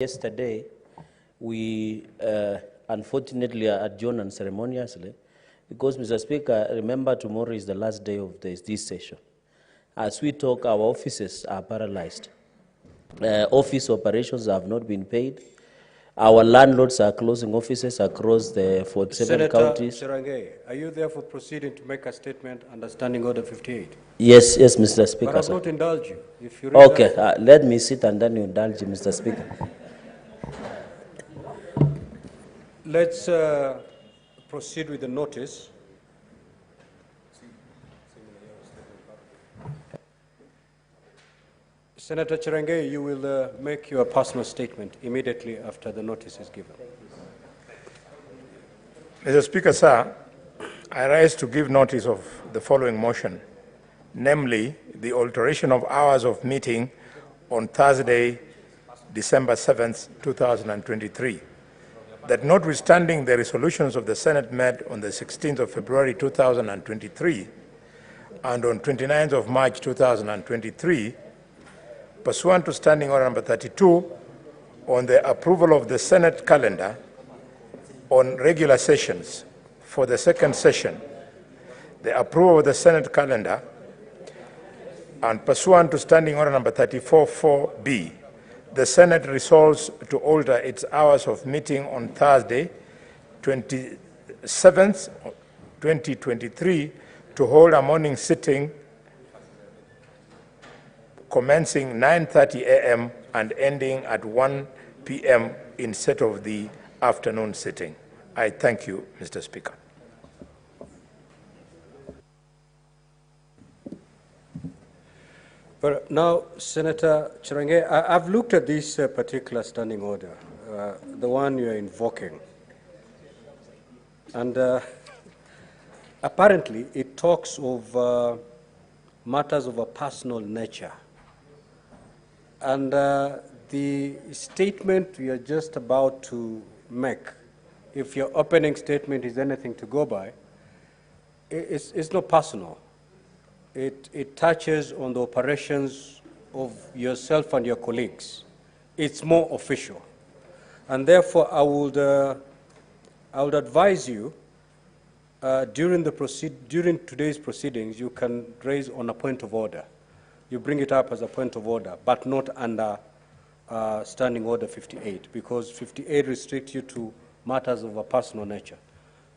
Yesterday, we unfortunately adjourned unceremoniously because, Mr. Speaker, remember tomorrow is the last day of this session. As we talk, our offices are paralyzed. Office operations have not been paid. Our landlords are closing offices across the 47 counties. Senator Chirange, are you therefore proceeding to make a statement under Standing Order 58? Yes, Mr. Speaker. But I will not indulge you. If you really okay, let me sit and then you indulge, Mr. Speaker. Let's proceed with the notice. Senator Chirange, you will make your personal statement immediately after the notice is given. Mr. Speaker, sir, I rise to give notice of the following motion, namely the alteration of hours of meeting on Thursday, December 7th, 2023. That notwithstanding the resolutions of the Senate met on the 16th of February 2023 and on 29th of March 2023, pursuant to Standing Order number 32, on the approval of the Senate calendar on regular sessions for the second session, the approval of the Senate calendar, and pursuant to Standing Order number 34-4B, the Senate resolves to alter its hours of meeting on Thursday, 27th, 2023, to hold a morning sitting commencing 9:30 a.m. and ending at 1 p.m. instead of the afternoon sitting. I thank you, Mr. Speaker. But now, Senator Chirange, I've looked at this particular standing order, the one you're invoking. And apparently, it talks of matters of a personal nature. And the statement we are just about to make, if your opening statement is anything to go by, it's not personal. It touches on the operations of yourself and your colleagues. It's more official. And therefore, I would advise you, during today's proceedings, you can raise on a point of order. You bring it up as a point of order, but not under Standing Order 58, because 58 restricts you to matters of a personal nature.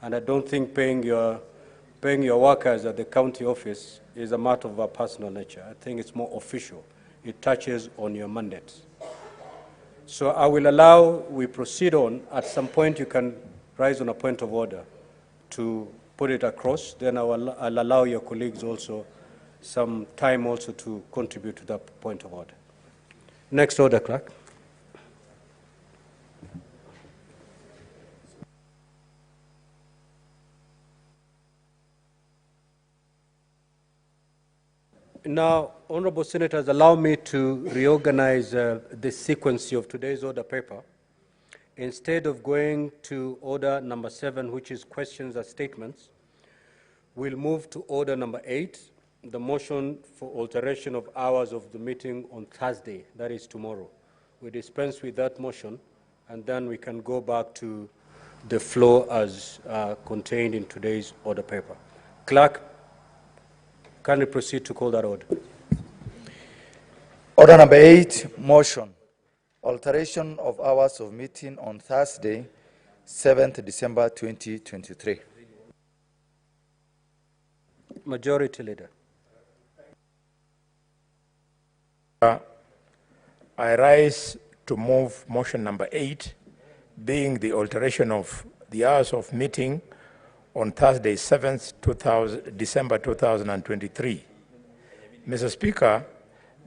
And I don't think paying your workers at the county office is a matter of a personal nature. I think it's more official. It touches on your mandates. So I will allow we proceed on. At some point, you can rise on a point of order to put it across. Then I'll allow your colleagues also some time also to contribute to that point of order. Next order, Clerk. Now, honorable senators, allow me to reorganize the sequence of today's order paper. Instead of going to order number 7, which is questions and statements, we'll move to order number 8, the motion for alteration of hours of the meeting on Thursday, that is tomorrow. We dispense with that motion, and then we can go back to the floor as contained in today's order paper. Clerk, can you proceed to call that order? Order number 8, motion. Alteration of hours of meeting on Thursday, 7th December 2023. Majority Leader. I rise to move motion number 8, being the alteration of the hours of meeting on Thursday, 7th December 2023. Mr. Speaker,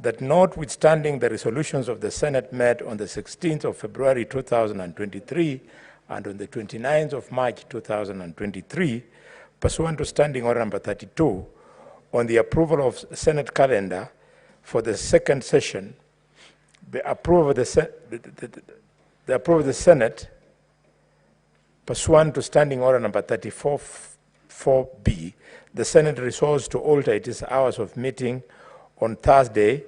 that notwithstanding the resolutions of the Senate met on the 16th of February 2023 and on the 29th of March 2023, pursuant to Standing Order number 32, on the approval of Senate calendar for the second session, the approval of the Senate, pursuant to Standing Order number 34-4B, the Senate resolves to alter its hours of meeting on Thursday,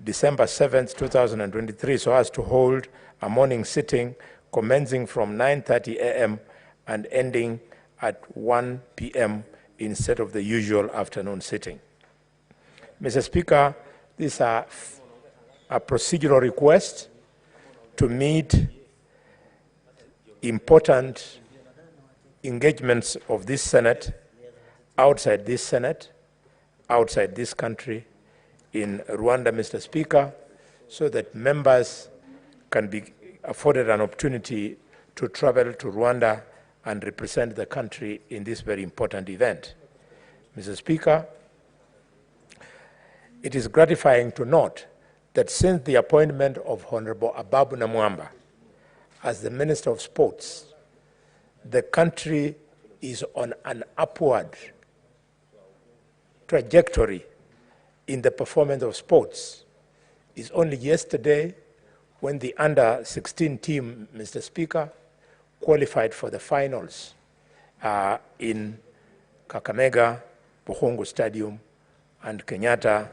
December 7th, 2023, so as to hold a morning sitting commencing from 9:30 a.m. and ending at 1 p.m. instead of the usual afternoon sitting. Mr. Speaker, these are a procedural request to meet important engagements of this Senate, outside this Senate, outside this country, in Rwanda, Mr. Speaker, so that members can be afforded an opportunity to travel to Rwanda and represent the country in this very important event. Mr. Speaker, it is gratifying to note that since the appointment of Honorable Ababu Namwamba as the Minister of Sports, the country is on an upward trajectory in the performance of sports. It's only yesterday when the under-16 team, Mr. Speaker, qualified for the finals in Kakamega, Buhungu Stadium, and Kenyatta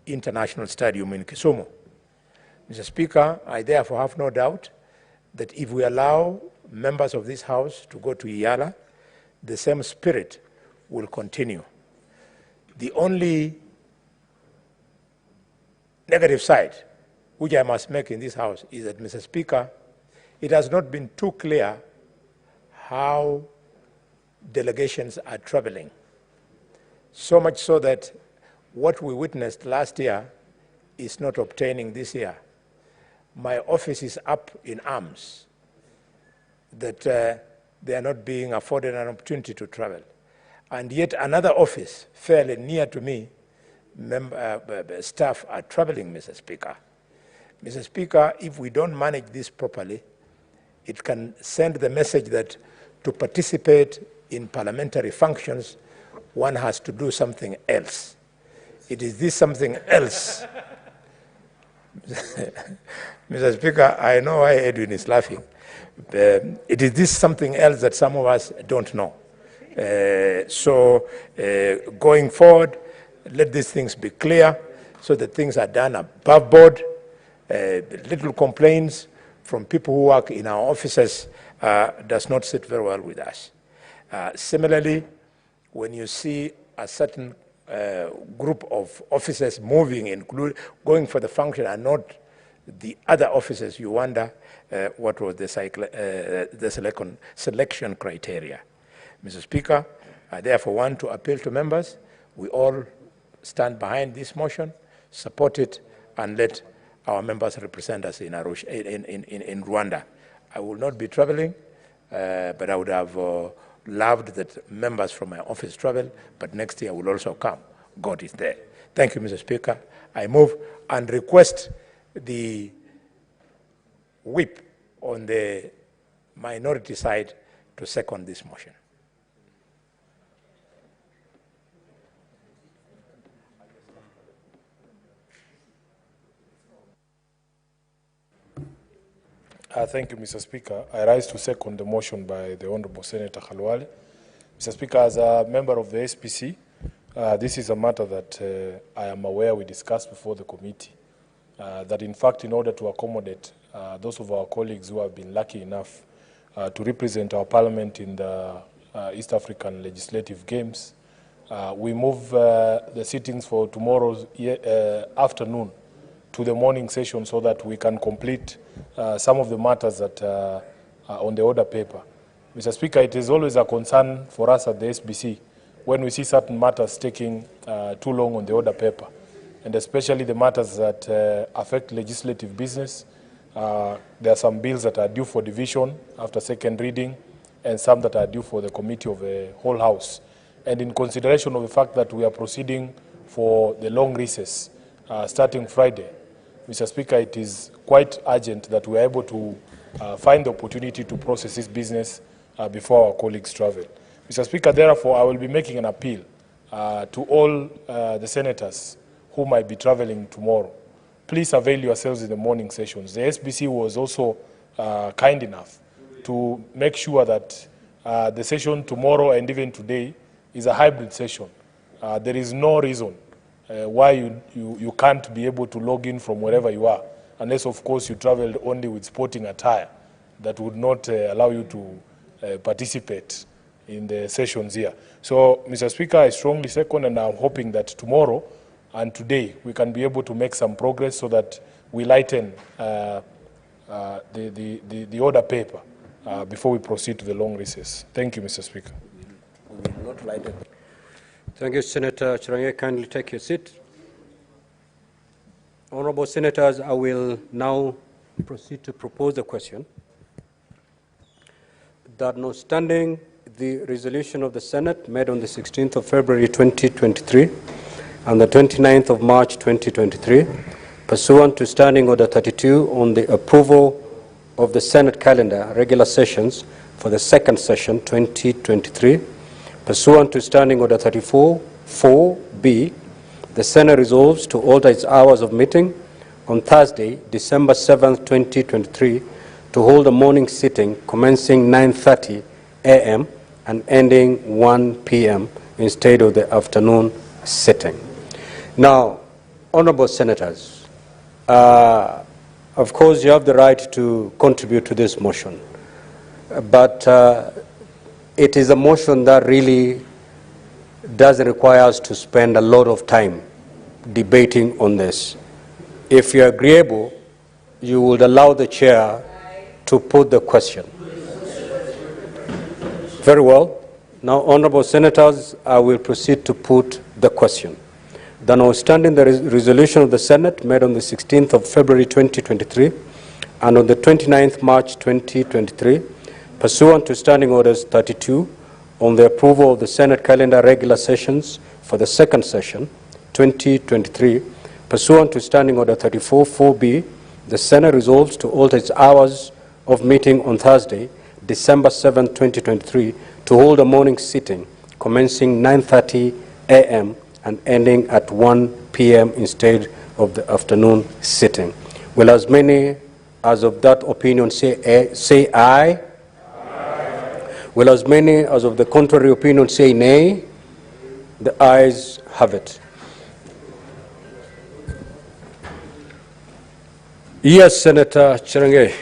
International Stadium in Kisumu. Mr. Speaker, I therefore have no doubt that if we allow members of this House to go to Iyala, the same spirit will continue. The only negative side which I must make in this House is that, Mr. Speaker, it has not been too clear how delegations are traveling. So much so that what we witnessed last year is not obtaining this year. My office is up in arms that they are not being afforded an opportunity to travel. And yet another office fairly near to me, staff are traveling, Mr. Speaker. Mr. Speaker, if we don't manage this properly, it can send the message that to participate in parliamentary functions, one has to do something else. It is this something else. Mr. Speaker, I know why Edwin is laughing. It is this something else that some of us don't know. Going forward, let these things be clear so that things are done above board. Little complaints from people who work in our offices does not sit very well with us. Similarly, when you see a certain group of officers moving, going for the function and not the other officers, you wonder what was the selection criteria. Mr. Speaker, I therefore want to appeal to members. We all stand behind this motion, support it, and let our members represent us in Rwanda. I will not be traveling, but I would have loved that members from my office travel, but next year I will also come. God is there. Thank you, Mr. Speaker. I move and request the whip on the minority side to second this motion. Thank you, Mr. Speaker. I rise to second the motion by the Honorable Senator Khalwale. Mr. Speaker, as a member of the SPC, this is a matter that I am aware we discussed before the committee, that in fact, in order to accommodate those of our colleagues who have been lucky enough to represent our parliament in the East African Legislative Games, we move the sittings for tomorrow's afternoon to the morning session so that we can complete some of the matters that are on the order paper. Mr. Speaker, it is always a concern for us at the SBC when we see certain matters taking too long on the order paper, and especially the matters that affect legislative business. There are some bills that are due for division after second reading, and some that are due for the committee of the whole House. And in consideration of the fact that we are proceeding for the long recess starting Friday, Mr. Speaker, it is quite urgent that we are able to find the opportunity to process this business before our colleagues travel. Mr. Speaker, therefore, I will be making an appeal to all the senators who might be traveling tomorrow. Please avail yourselves in the morning sessions. The SBC was also kind enough to make sure that the session tomorrow and even today is a hybrid session. There is no reason why you can't be able to log in from wherever you are unless, of course, you traveled only with sporting attire that would not allow you to participate in the sessions here. So, Mr. Speaker, I strongly second, and I'm hoping that tomorrow and today we can be able to make some progress so that we lighten the order paper before we proceed to the long recess. Thank you, Mr. Speaker. We will not lighten. Thank you, Senator Chirange. Kindly take your seat. Honorable Senators, I will now proceed to propose the question that notwithstanding the resolution of the Senate made on the 16th of February 2023 and the 29th of March 2023, pursuant to Standing Order 32 on the approval of the Senate calendar regular sessions for the second session 2023, pursuant to Standing Order 34 4B, the Senate resolves to alter its hours of meeting on Thursday, December 7, 2023, to hold a morning sitting commencing 9:30 a.m. and ending 1 p.m. instead of the afternoon sitting. Now, honorable senators, of course you have the right to contribute to this motion, but it is a motion that really doesn't require us to spend a lot of time debating on this. If you're agreeable, you would allow the chair to put the question. Very well. Now, honorable senators, I will proceed to put the question. That notwithstanding the resolution of the Senate made on the 16th of February 2023 and on the 29th March 2023, pursuant to Standing Orders 32 on the approval of the Senate calendar regular sessions for the second session 2023, pursuant to Standing Order 34 4B, the Senate resolves to alter its hours of meeting on Thursday, December 7, 2023, to hold a morning sitting commencing 9:30 a.m. and ending at 1 p.m. instead of the afternoon sitting. Will as many as of that opinion say aye? Will as many as of the contrary opinion say nay? The ayes have it. Yes, Senator Chirange.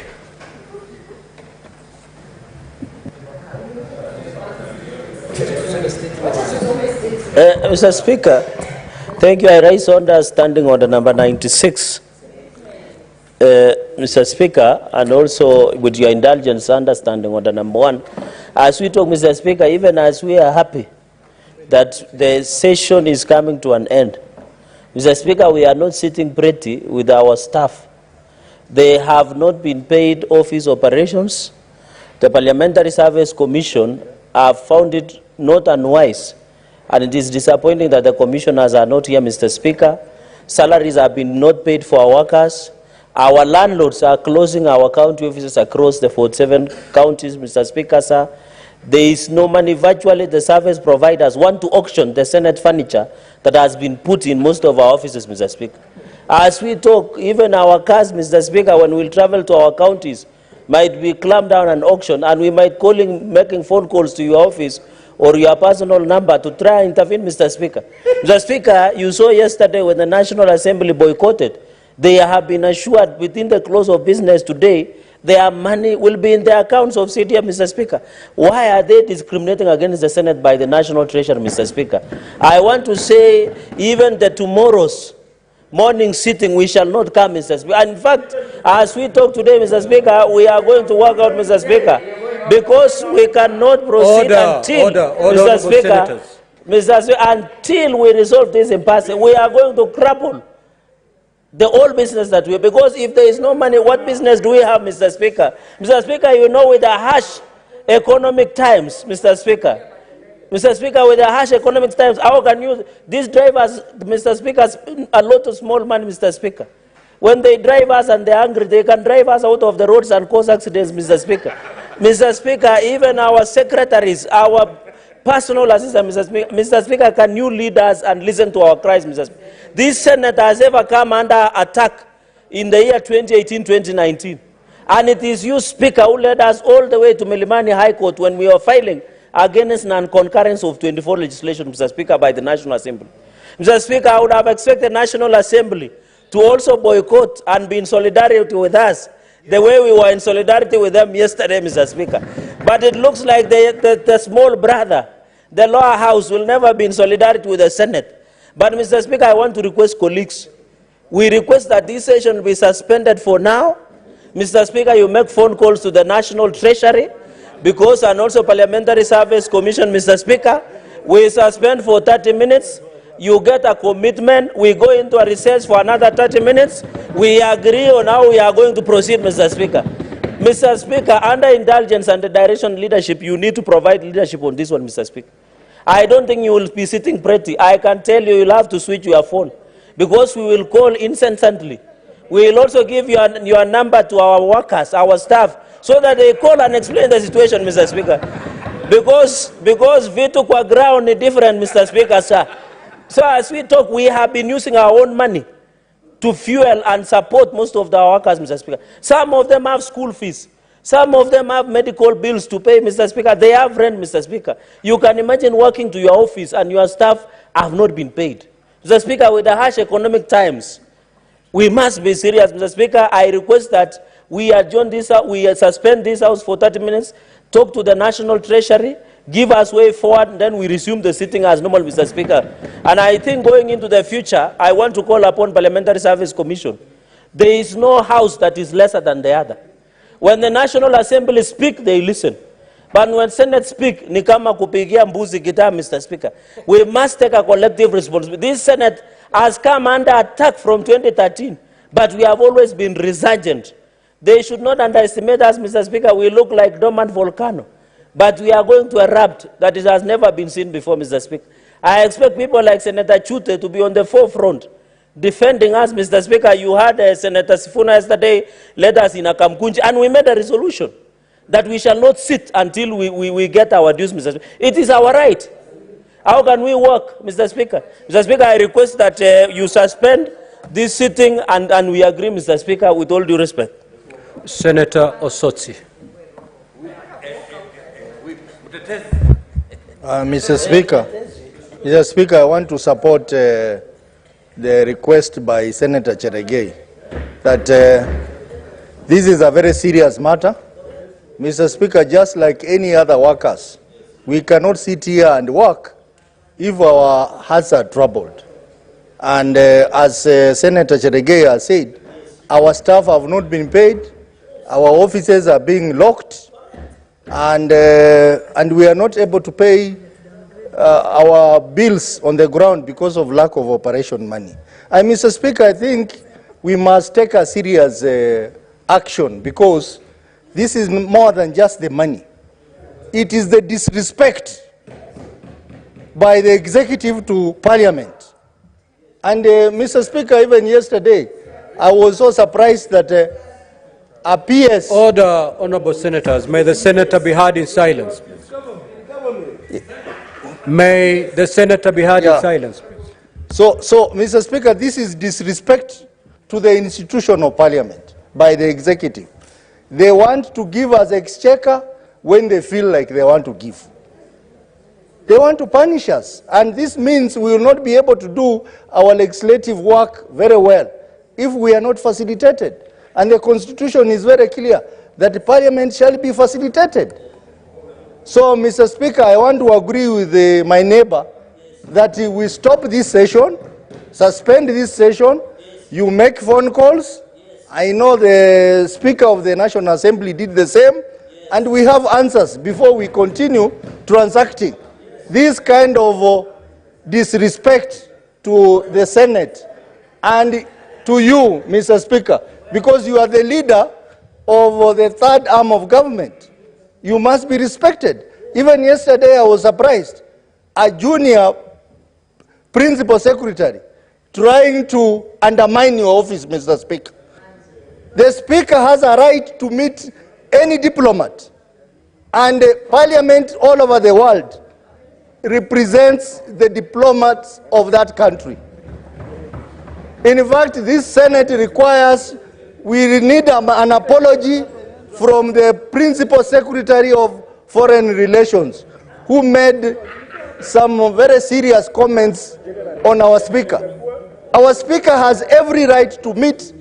Mr. Speaker, thank you. I raise under Standing Order number 96. Mr. Speaker, and also with your indulgence, understanding order number 1. As we talk, Mr. Speaker, even as we are happy that the session is coming to an end, Mr. Speaker, we are not sitting pretty with our staff. They have not been paid office operations. The Parliamentary Service Commission have found it not unwise, and it is disappointing that the commissioners are not here, Mr. Speaker. Salaries have been not paid for our workers. Our landlords are closing our county offices across the 47 counties, Mr. Speaker, sir. There is no money. Virtually, the service providers want to auction the Senate furniture that has been put in most of our offices, Mr. Speaker. As we talk, even our cars, Mr. Speaker, when we travel to our counties, might be clamped down and auctioned, and we might making phone calls to your office or your personal number to try and intervene, Mr. Speaker. Mr. Speaker, you saw yesterday when the National Assembly boycotted, they have been assured within the close of business today, their money will be in the accounts of CDM, Mr. Speaker. Why are they discriminating against the Senate by the National Treasury, Mr. Speaker? I want to say, even the tomorrow's morning sitting, we shall not come, Mr. Speaker. And in fact, as we talk today, Mr. Speaker, we are going to work out, Mr. Speaker, because we cannot proceed Mr. Speaker, until we resolve this impasse. We are going to cripple the whole business that we have, because if there is no money, what business do we have, Mr. Speaker? Mr. Speaker, you know, with the harsh economic times, Mr. Speaker, with the harsh economic times, how can you, these drivers, Mr. Speaker, spend a lot of small money, Mr. Speaker. When they drive us and they're angry, they can drive us out of the roads and cause accidents, Mr. Speaker. Mr. Speaker, even our secretaries, our personal assistant, Mr. Speaker, can you lead us and listen to our cries, Mr. Speaker? This Senate has ever come under attack in the year 2018-2019. And it is you, Speaker, who led us all the way to Milimani High Court when we were filing against non-concurrence of 24 legislation, Mr. Speaker, by the National Assembly. Mr. Speaker, I would have expected the National Assembly to also boycott and be in solidarity with us, the way we were in solidarity with them yesterday, Mr. Speaker. But it looks like the small brother, the lower house, will never be in solidarity with the Senate. But, Mr. Speaker, I want to request colleagues. We request that this session be suspended for now. Mr. Speaker, you make phone calls to the National Treasury, because, and also Parliamentary Service Commission, Mr. Speaker, we suspend for 30 minutes. You get a commitment. We go into a recess for another 30 minutes. We agree on how we are going to proceed, Mr. Speaker. Mr. Speaker, under indulgence and the direction leadership, you need to provide leadership on this one, Mr. Speaker. I don't think you will be sitting pretty. I can tell you, you'll have to switch your phone, because we will call incessantly. We will also give your number to our workers, our staff, so that they call and explain the situation, Mr. Speaker. Because vitu kwa ground is different, Mr. Speaker, sir. So as we talk, we have been using our own money to fuel and support most of our workers, Mr. Speaker. Some of them have school fees. Some of them have medical bills to pay, Mr. Speaker. They have rent, Mr. Speaker. You can imagine working to your office and your staff have not been paid. Mr. Speaker, with the harsh economic times, we must be serious, Mr. Speaker. I request that we adjourn this, we suspend this house for 30 minutes, talk to the National Treasury, give us way forward, and then we resume the sitting as normal, Mr. Speaker. And I think going into the future, I want to call upon Parliamentary Service Commission. There is no house that is lesser than the other. When the National Assembly speak, they listen. But when Senate speak, ni kama kupigia mbuzi gitaa, Mr. Speaker. We must take a collective responsibility. This Senate has come under attack from 2013, but we have always been resurgent. They should not underestimate us, Mr. Speaker. We look like dormant volcano, but we are going to erupt that it has never been seen before, Mr. Speaker. I expect people like Senator Chute to be on the forefront, defending us, Mr. Speaker. You had Senator Sifuna yesterday led us in a Kamkunji, and we made a resolution that we shall not sit until we get our dues, Mr. Speaker. It is our right. How can we work, Mr. Speaker? Mr. Speaker, I request that you suspend this sitting, and we agree, Mr. Speaker, with all due respect. Senator Osotsi. Mr. Speaker, I want to support the request by Senator Cheregei that this is a very serious matter. Mr. Speaker, just like any other workers, we cannot sit here and work if our hearts are troubled. And as Senator Cheregei has said, our staff have not been paid, our offices are being locked, and we are not able to pay our bills on the ground because of lack of operation money. And Mr. Speaker, I think we must take a serious action, because this is more than just the money. It is the disrespect by the executive to Parliament. And Mr. Speaker, even yesterday, I was so surprised that a PS... Order, honorable senators. May the senator be heard in silence. May the senator be heard in silence. So, Mr. Speaker, this is disrespect to the institution of Parliament by the executive. They want to give us exchequer when they feel like they want to give. They want to punish us, and this means we will not be able to do our legislative work very well if we are not facilitated. And the Constitution is very clear that the Parliament shall be facilitated. So, Mr. Speaker, I want to agree with my neighbor that we stop this session, suspend this session, you make phone calls. I know the Speaker of the National Assembly did the same, and we have answers before we continue transacting this kind of disrespect to the Senate and to you, Mr. Speaker, because you are the leader of the third arm of government. You must be respected. Even yesterday I was surprised. A junior principal secretary trying to undermine your office, Mr. Speaker. The Speaker has a right to meet any diplomat, and Parliament all over the world represents the diplomats of that country. In fact, this Senate requires, we need an apology from the Principal Secretary of Foreign Relations, who made some very serious comments on our Speaker. Our speaker has every right to meet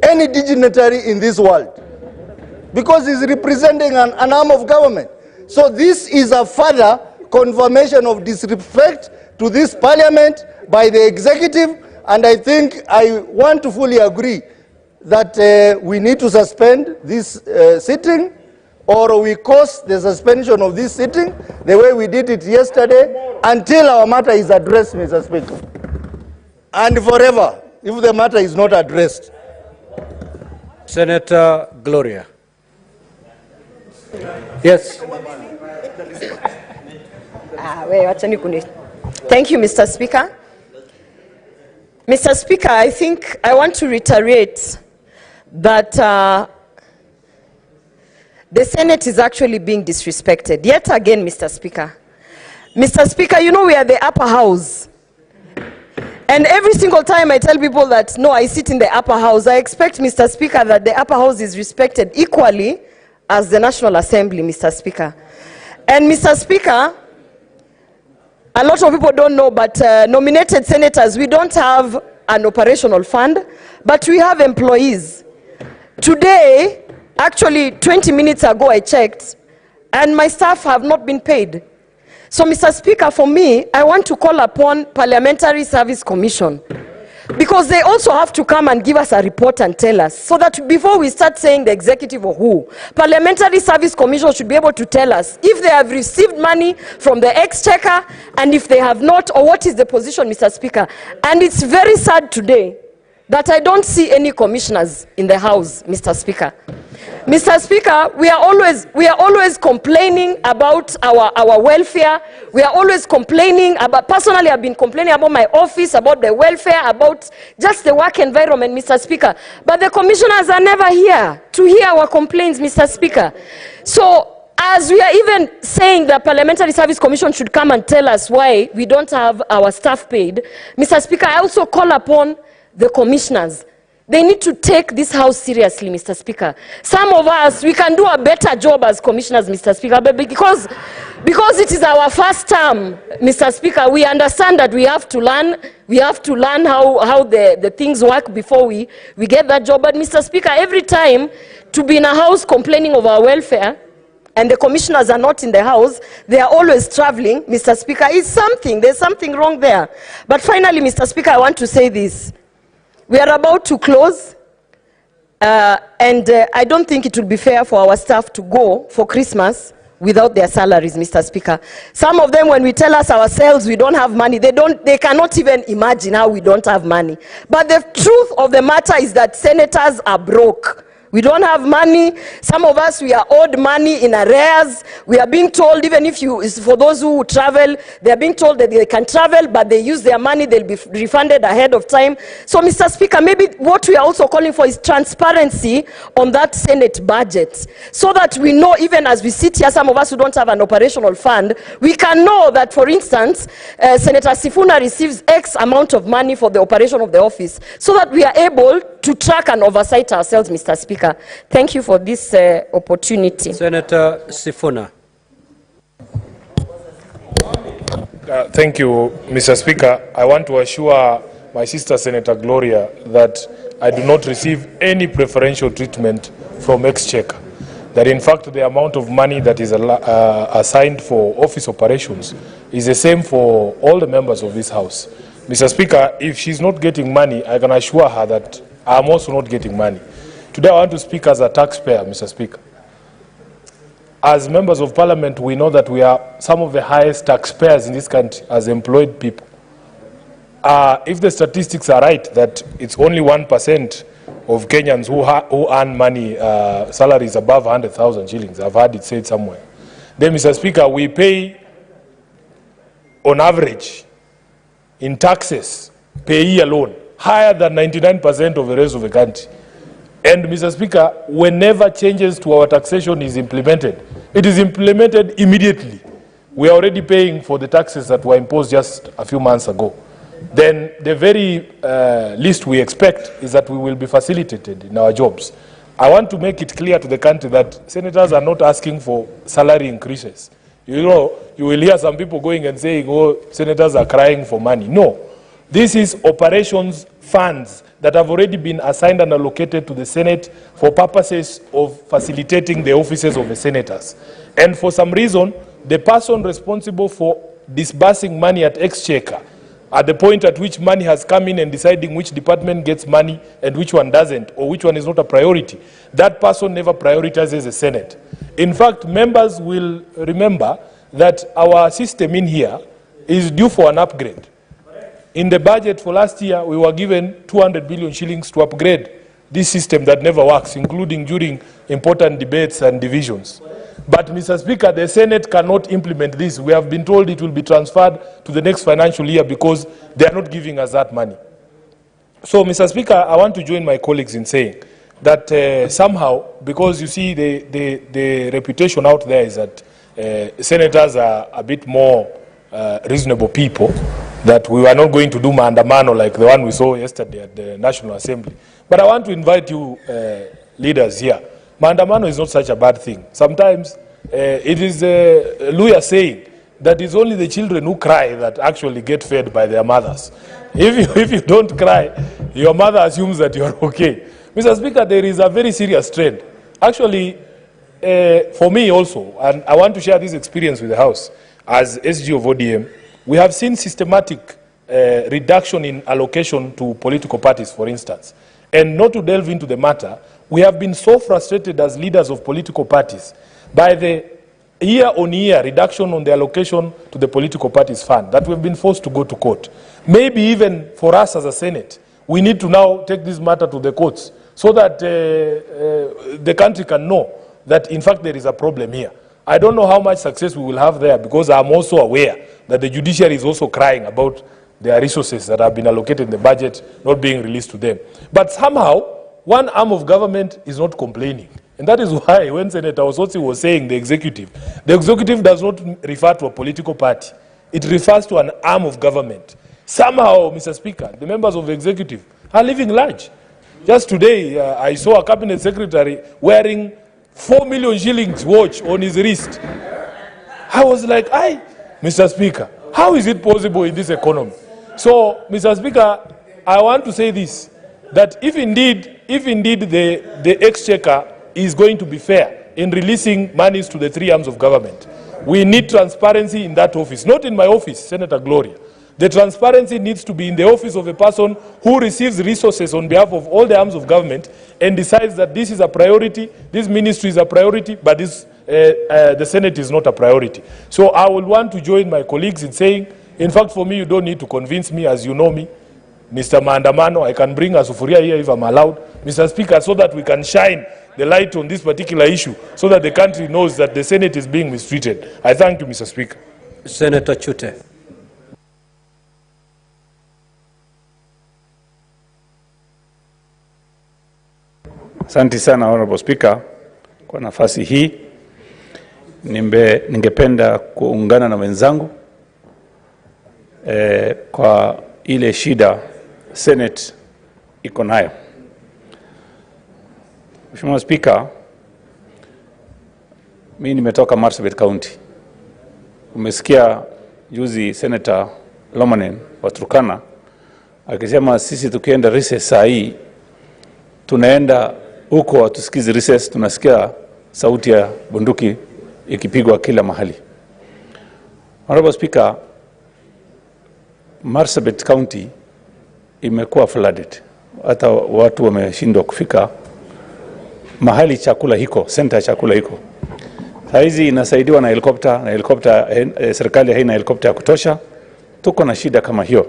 any dignitary in this world because he's representing an arm of government. So this is a further confirmation of disrespect to this parliament by the executive, and I think I want to fully agree that we need to suspend this sitting, or we cause the suspension of this sitting the way we did it yesterday until our matter is addressed, Mr. Speaker. And forever, if the matter is not addressed. Senator Gloria. Yes. Thank you, Mr. Speaker. Mr. Speaker, I think I want to reiterate that the Senate is actually being disrespected. Yet again, Mr. Speaker. Mr. Speaker, you know we are the upper house. And every single time I tell people that, no, I sit in the upper house, I expect, Mr. Speaker, that the upper house is respected equally as the National Assembly, Mr. Speaker. And Mr. Speaker, a lot of people don't know, but nominated senators, we don't have an operational fund, but we have employees. Today, actually 20 minutes ago I checked, and my staff have not been paid. So, Mr. Speaker, for me, I want to call upon Parliamentary Service Commission, because they also have to come and give us a report and tell us, so that before we start saying the executive or who, Parliamentary Service Commission should be able to tell us if they have received money from the exchequer, and if they have not, or what is the position, Mr. Speaker. And it's very sad today that I don't see any commissioners in the House, Mr. Speaker. Mr. Speaker, we are always complaining about our welfare. We are always complaining about, personally I've been complaining about my office, about the welfare, about just the work environment, Mr. Speaker. But the commissioners are never here to hear our complaints, Mr. Speaker. So, as we are even saying the Parliamentary Service Commission should come and tell us why we don't have our staff paid, Mr. Speaker, I also call upon the commissioners. They need to take this House seriously, Mr. Speaker. Some of us, we can do a better job as commissioners, Mr. Speaker, but because it is our first term, Mr. Speaker, we understand that we have to learn how the things work before we get that job. But Mr. Speaker, every time to be in a House complaining of our welfare, and the commissioners are not in the House, they are always traveling, Mr. Speaker, there's something wrong there. But finally, Mr. Speaker, I want to say this. We are about to close, and I don't think it will be fair for our staff to go for Christmas without their salaries, Mr. Speaker. Some of them, when we tell us ourselves we don't have money, they cannot even imagine how we don't have money. But the truth of the matter is that senators are broke. We don't have money. Some of us, we are owed money in arrears. We are being told, even if for those who travel, they are being told that they can travel, but they use their money, they'll be refunded ahead of time. So, Mr. Speaker, maybe what we are also calling for is transparency on that Senate budget, so that we know, even as we sit here, some of us who don't have an operational fund, we can know that, for instance, Senator Sifuna receives X amount of money for the operation of the office, so that we are able to track and oversight ourselves, Mr. Speaker. Thank you for this opportunity. Senator Sifuna. Thank you, Mr. Speaker. I want to assure my sister, Senator Gloria, that I do not receive any preferential treatment from Exchequer. That in fact the amount of money that is assigned for office operations is the same for all the members of this House. Mr. Speaker, if she's not getting money, I can assure her that I'm also not getting money. Today I want to speak as a taxpayer, Mr. Speaker. As members of Parliament, we know that we are some of the highest taxpayers in this country as employed people. If the statistics are right, that it's only 1% of Kenyans who earn money, salaries above 100,000 shillings, I've heard it said somewhere. Then, Mr. Speaker, we pay, on average, in taxes, per year alone, higher than 99% of the rest of the country. And, Mr. Speaker, whenever changes to our taxation is implemented, it is implemented immediately. We are already paying for the taxes that were imposed just a few months ago. Then the very least we expect is that we will be facilitated in our jobs. I want to make it clear to the country that senators are not asking for salary increases. You know, you will hear some people going and saying, oh, senators are crying for money. No. This is operations funds that have already been assigned and allocated to the Senate for purposes of facilitating the offices of the senators. And for some reason, the person responsible for disbursing money at Exchequer, at the point at which money has come in and deciding which department gets money and which one doesn't, or which one is not a priority, that person never prioritizes the Senate. In fact, members will remember that our system in here is due for an upgrade. In the budget for last year, we were given 200 billion shillings to upgrade this system that never works, including during important debates and divisions. But, Mr. Speaker, the Senate cannot implement this. We have been told it will be transferred to the next financial year because they are not giving us that money. So, Mr. Speaker, I want to join my colleagues in saying that somehow, because you see the reputation out there is that senators are a bit more reasonable people, that we were not going to do maandamano like the one we saw yesterday at the National Assembly. But I want to invite you leaders here. Maandamano is not such a bad thing. Sometimes it is Luya saying that it's only the children who cry that actually get fed by their mothers. If you don't cry, your mother assumes that you're okay. Mr. Speaker, there is a very serious trend. Actually, for me also, and I want to share this experience with the House, as SG of ODM, we have seen systematic reduction in allocation to political parties, for instance. And not to delve into the matter, we have been so frustrated as leaders of political parties by the year-on-year reduction on the allocation to the political parties fund that we've been forced to go to court. Maybe even for us as a Senate, we need to now take this matter to the courts so that the country can know that, in fact, there is a problem here. I don't know how much success we will have there because I'm also aware that the judiciary is also crying about their resources that have been allocated in the budget not being released to them. But somehow, one arm of government is not complaining. And that is why when Senator Osotsi was saying the executive does not refer to a political party. It refers to an arm of government. Somehow, Mr. Speaker, the members of the executive are living large. Just today, I saw a cabinet secretary wearing 4 million shillings watch on his wrist. I was like, Mr. Speaker, how is it possible in this economy? So, Mr. Speaker, I want to say this, that if indeed the Exchequer is going to be fair in releasing monies to the three arms of government, we need transparency in that office, not in my office, Senator Gloria. The transparency needs to be in the office of a person who receives resources on behalf of all the arms of government and decides that this is a priority, this ministry is a priority, but this, the Senate is not a priority. So I will want to join my colleagues in saying, in fact, for me, you don't need to convince me, as you know me, Mr. Maandamano. I can bring a sufuria here if I'm allowed, Mr. Speaker, so that we can shine the light on this particular issue, so that the country knows that the Senate is being mistreated. I thank you, Mr. Speaker. Senator Chute. Asante sana Honorable Speaker kwa nafasi hii. Ningependa kuungana na wenzangu kwa ile shida Senate iko nayo. Mheshimiwa Speaker, mimi nimetoka Marsabit County. Umesikia juzi Senator Lomanen wa Turkana akisema sisi tukienda recess saa hii tunaenda huko hatusikizi recess, tunasikia sauti ya bunduki ikipigwa kila mahali. Honorable Speaker, Marsabit County imekuwa flooded. Hata watu wameshindwa kufika mahali chakula hiko, center chakula hiko. Saizi inasaidiwa na helikopta, serikali haina helikopta ya kutosha. Tuko na shida kama hiyo.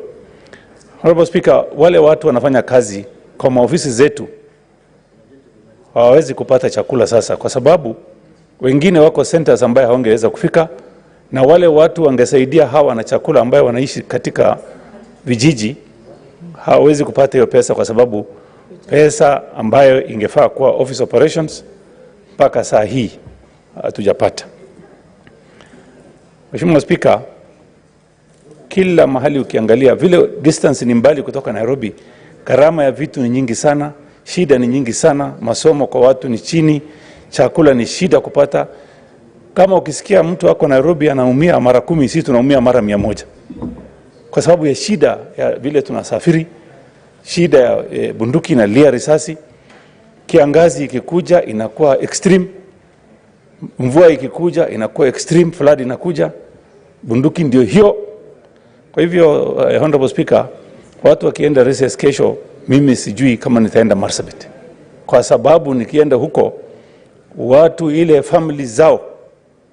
Honorable Speaker, wale watu wanafanya kazi kwa maofisi zetu hawawezi kupata chakula sasa kwa sababu wengine wako centers ambaye hawangeweza kufika, na wale watu wangesaidia hawa na chakula ambaye wanaishi katika vijiji hawawezi kupata hiyo pesa kwa sababu pesa ambayo ingefaa kwa office operations mpaka saa hii hatujapata. Mheshimiwa Speaker, kila mahali ukiangalia vile distance ni mbali kutoka Nairobi, gharama ya vitu ni nyingi sana, shida ni nyingi sana, masomo kwa watu ni chini, chakula ni shida kupata. Kama ukisikia mtu wako Nairobi anaumia mara 10, sisi tunaumia mara 100. kwa sababu ya shida ya vile tunasafiri, shida ya bunduki na lia risasi. Kiangazi ikikuja inakuwa extreme, mvua ikikuja inakuwa extreme, flood inakuja, bunduki ndio hiyo. Kwa hivyo Honorable Speaker, watu wakienda recess kesho, mimi sijui kama nitaenda Marsabit, kwa sababu nikienda huko watu ile family zao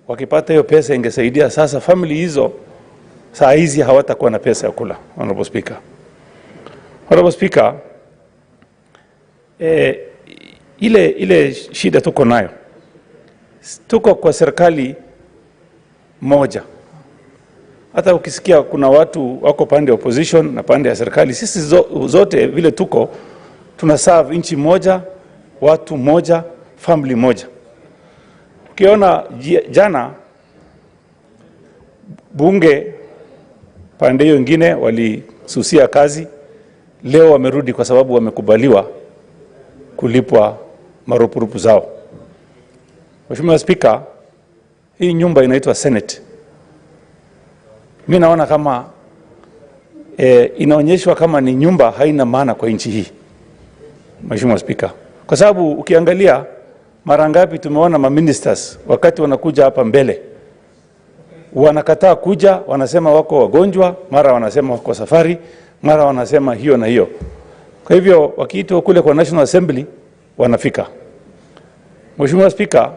wakipata hiyo pesa ingesaidia. Sasa family hizo saa hizi hawatakuwa na pesa ya kula. Honorable Speaker, Honorable Speaker, ile shida tuko nayo, tuko kwa serikali moja. Hata ukisikia kuna watu wako pande opposition na pande ya serikali, sisi zote vile tuko tunaserve nchi moja, watu moja, family moja. Ukiona jana bunge pande hiyo nyingine walisusia kazi, leo wamerudi kwa sababu wamekubaliwa kulipwa marupurupu zao. Mheshimiwa Speaker, hii nyumba inaitwa Senate. Mimi naona kama inaonyeshwa kama ni nyumba haina maana kwa nchi hii. Mheshimiwa Speaker, kwa sababu ukiangalia mara ngapi tumeona ma-ministers wakati wanakuja hapa mbele wanakataa kuja, wanasema wako wagonjwa, mara wanasema wako safari, mara wanasema hiyo na hiyo. Kwa hivyo wakiitwa kule kwa National Assembly wanafika. Mheshimiwa Speaker,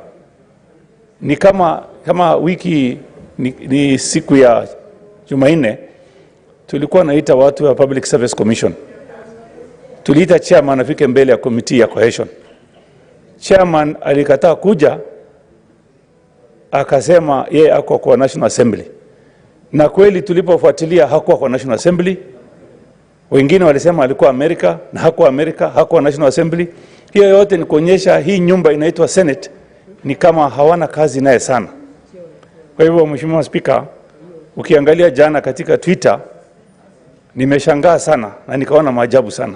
ni kama wiki ni siku ya Jumanne tulikuwa naita watu wa Public Service Commission. Tuliita chairman afike mbele ya committee ya cohesion. Chairman alikataa kuja, akasema yeye ako kwa National Assembly. Na kweli tulipofuatilia hakuwa kwa National Assembly. Wengine walisema alikuwa Amerika, na hakuwa Amerika, hakuwa National Assembly. Hiyo yote ni kuonyesha hii nyumba inaitwa Senate ni kama hawana kazi naye sana. Kwa hivyo Mheshimiwa Speaker, ukiangalia jana katika Twitter nimeshangaa sana na nikaona maajabu sana.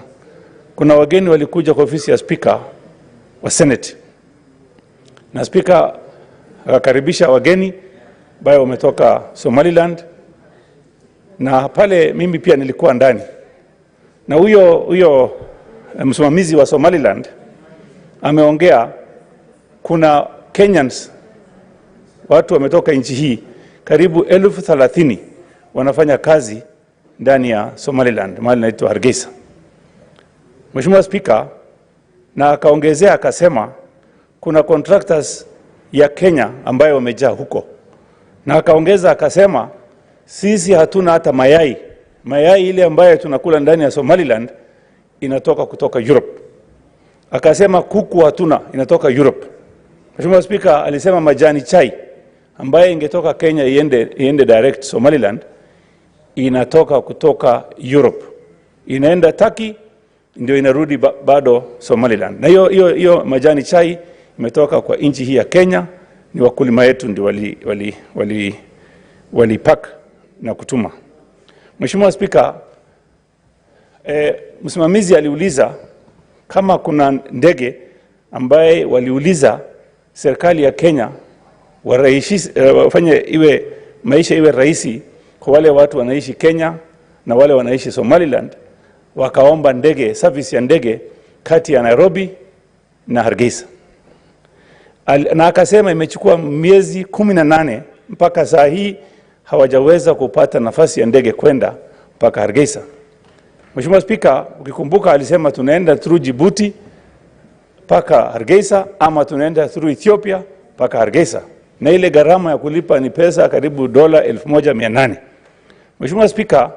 Kuna wageni walikuja kwa ofisi ya Speaker wa Senate, na Speaker akakaribisha wageni ambao wametoka Somaliland, na pale mimi pia nilikuwa ndani. Na huyo msimamizi wa Somaliland ameongea, kuna Kenyans, watu wametoka nchi hii karibu 30,000 wanafanya kazi ndani ya Somaliland, mahali inaitwa Hargeisa. Mheshimiwa Speaker, na akaongezea akasema kuna contractors ya Kenya ambayo wamejaa huko. Na akaongeza akasema sisi hatuna hata mayai. Mayai ile ambayo tunakula ndani ya Somaliland inatoka kutoka Europe. Akasema kuku hatuna, inatoka Europe. Mheshimiwa Speaker, alisema majani chai ambayo ingetoka Kenya iende direct Somaliland inatoka kutoka Europe. Inaenda Turkey ndio inarudi bado Somaliland. Na hiyo majani chai imetoka kwa nchi hii ya Kenya, ni wakulima wetu ndio wali pack na kutuma. Mheshimiwa Speaker, msimamizi aliuliza kama kuna ndege ambaye waliuliza serikali ya Kenya wafanye iwe maisha iwe rahisi kwa wale watu wanaishi Kenya na wale wanaishi Somaliland, wakaomba ndege, service ya ndege kati ya Nairobi na Hargeisa. Na akasema imechukua miezi 18 mpaka saa hii hawajaweza kupata nafasi ya ndege kwenda mpaka Hargeisa. Mheshimiwa Speaker, ukikumbuka alisema tunaenda through Djibouti mpaka Hargeisa ama tunaenda through Ethiopia mpaka Hargeisa. Na ile gharama ya kulipa ni pesa karibu $1,800. Mheshimiwa Speaker,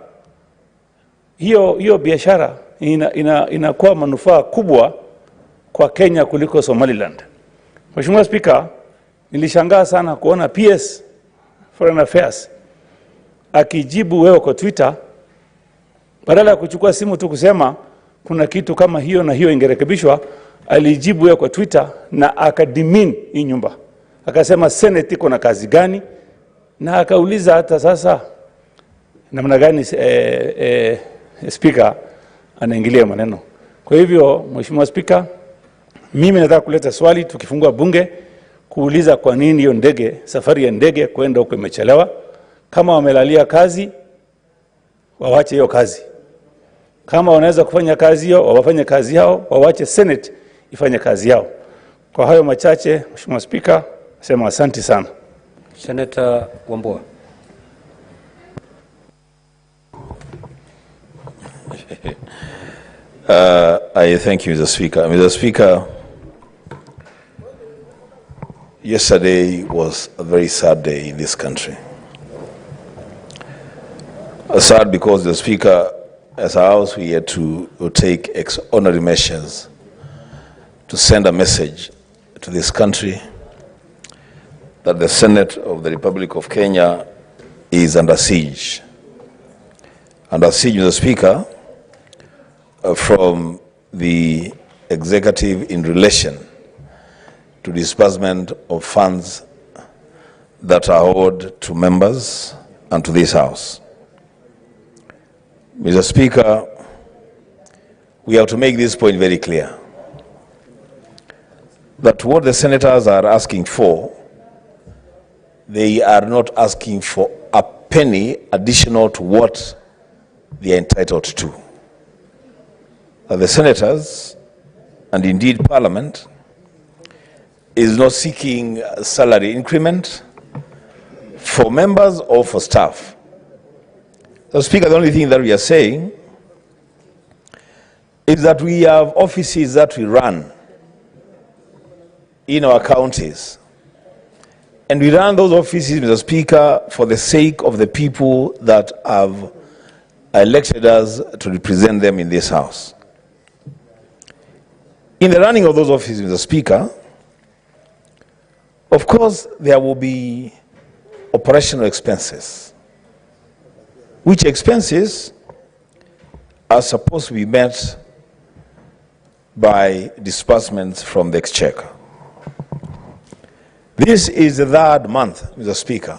hiyo biashara inakuwa manufaa kubwa kwa Kenya kuliko Somaliland. Mheshimiwa Speaker, nilishangaa sana kuona PS Foreign Affairs akijibu wewe kwa Twitter, badala ya kuchukua simu tu kusema kuna kitu kama hiyo na hiyo ingerekebishwa, alijibu wewe kwa Twitter na akadimin hii nyumba. Akasema Senate iko na kazi gani, na akauliza hata sasa namna gani Speaker anaingilia maneno. Kwa hivyo Mheshimiwa Speaker, mimi nataka kuleta swali tukifungua bunge kuuliza kwa nini hiyo ndege, safari ya ndege kwenda huko imechelewa. Kama wamelalia kazi wawache hiyo kazi. Kama wanaweza kufanya kazi hiyo, wafanye kazi yao, wawache Senate ifanye kazi yao. Kwa hayo machache, Mheshimiwa Spika, nasema asante sana. Senator Wambua. I thank you, Mr. Speaker. Mr. Speaker, yesterday was a very sad day in this country. Sad because the Speaker, as a House, we had to take extraordinary measures to send a message to this country that the Senate of the Republic of Kenya is under siege. Under siege, Mr. Speaker, from the executive in relation to disbursement of funds that are owed to members and to this House. Mr. Speaker, we have to make this point very clear, that what the senators are asking for, they are not asking for a penny additional to what they are entitled to. The senators, and indeed Parliament, is not seeking a salary increment for members or for staff. So, Speaker, the only thing that we are saying is that we have offices that we run in our counties. And we run those offices, Mr. Speaker, for the sake of the people that have elected us to represent them in this House. In the running of those offices, Mr. Speaker, of course, there will be operational expenses, which expenses are supposed to be met by disbursements from the Exchequer. This is the third month, Mr. Speaker,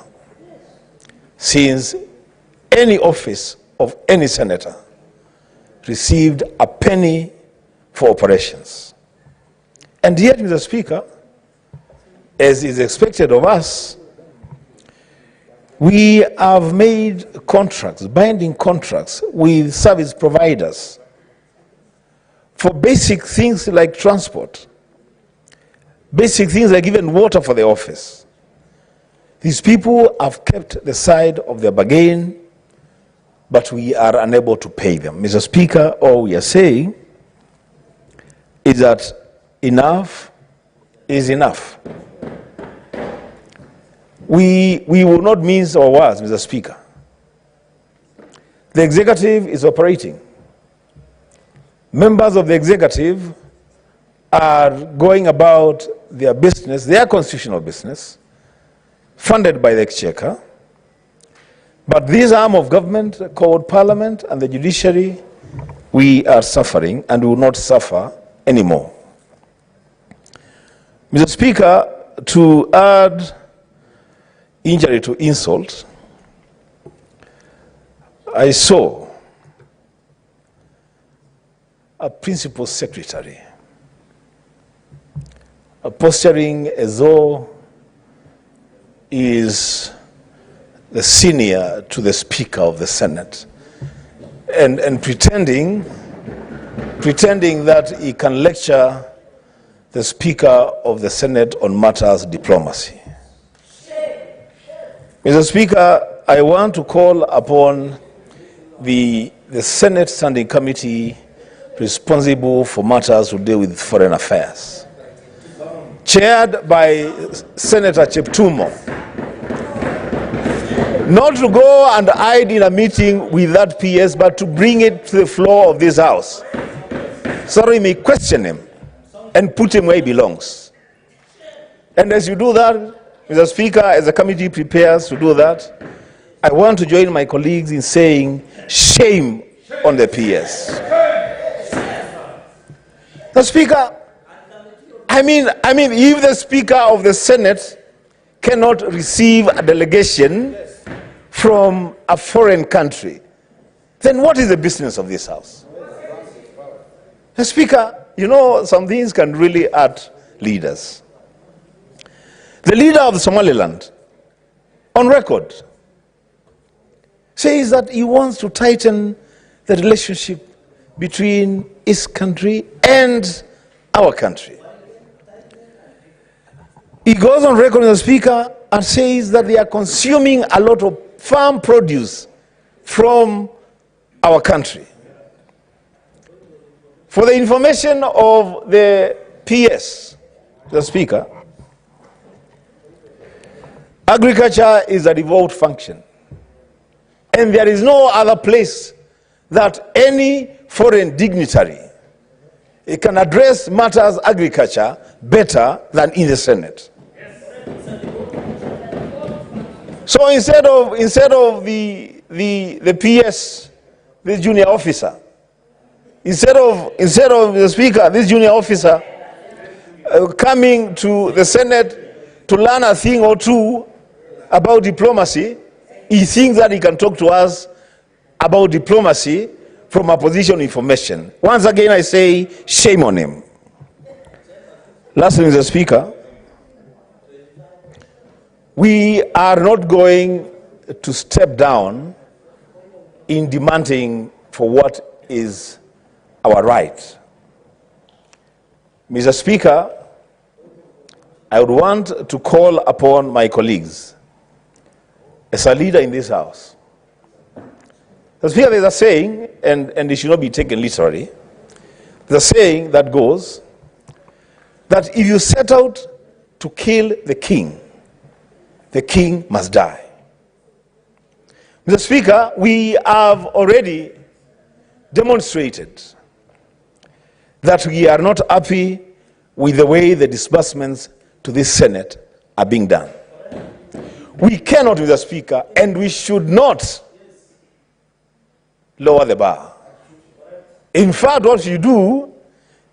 since any office of any senator received a penny for operations. And yet, Mr. Speaker, as is expected of us, we have made contracts, binding contracts with service providers for basic things like transport, basic things like even water for the office. These people have kept the side of their bargain, but we are unable to pay them. Mr. Speaker, all we are saying is that enough is enough. We will not mince our words, Mr. Speaker. The executive is operating. Members of the executive are going about their business, their constitutional business, funded by the Exchequer. But this arm of government called Parliament and the judiciary, we are suffering and will not suffer anymore. Mr. Speaker, to add injury to insult, I saw a principal secretary posturing as though he is the senior to the Speaker of the Senate and pretending that he can lecture the Speaker of the Senate on matters diplomacy. Mr. Speaker, I want to call upon the Senate Standing Committee responsible for matters to do with foreign affairs, chaired by Senator Cheptumo, not to go and hide in a meeting with that PS, but to bring it to the floor of this House, so we may question him and put him where he belongs. And as you do that, Mr. Speaker, as the committee prepares to do that, I want to join my colleagues in saying shame on the PS. The Speaker, I mean, if the Speaker of the Senate cannot receive a delegation from a foreign country, then what is the business of this House? The Speaker, you know, some things can really hurt leaders. The leader of Somaliland, on record, says that he wants to tighten the relationship between his country and our country. He goes on record, Mr. Speaker, and says that they are consuming a lot of farm produce from our country. For the information of the PS, the Speaker, agriculture is a devolved function, and there is no other place that any foreign dignitary can address matters agriculture better than in the Senate. So instead of the PS, this junior officer, instead of the Speaker, this junior officer coming to the Senate to learn a thing or two about diplomacy, he thinks that he can talk to us about diplomacy from a position of information. Once again, I say shame on him. Lastly, Mr. Speaker, we are not going to step down in demanding for what is our right. Mr. Speaker, I would want to call upon my colleagues as a leader in this House. Mr. Speaker, there's a saying, and it should not be taken literally, there's a saying that goes that if you set out to kill the king must die. Mr. Speaker, we have already demonstrated that we are not happy with the way the disbursements to this Senate are being done. We cannot, Mr. Speaker, and we should not lower the bar. In fact, what you do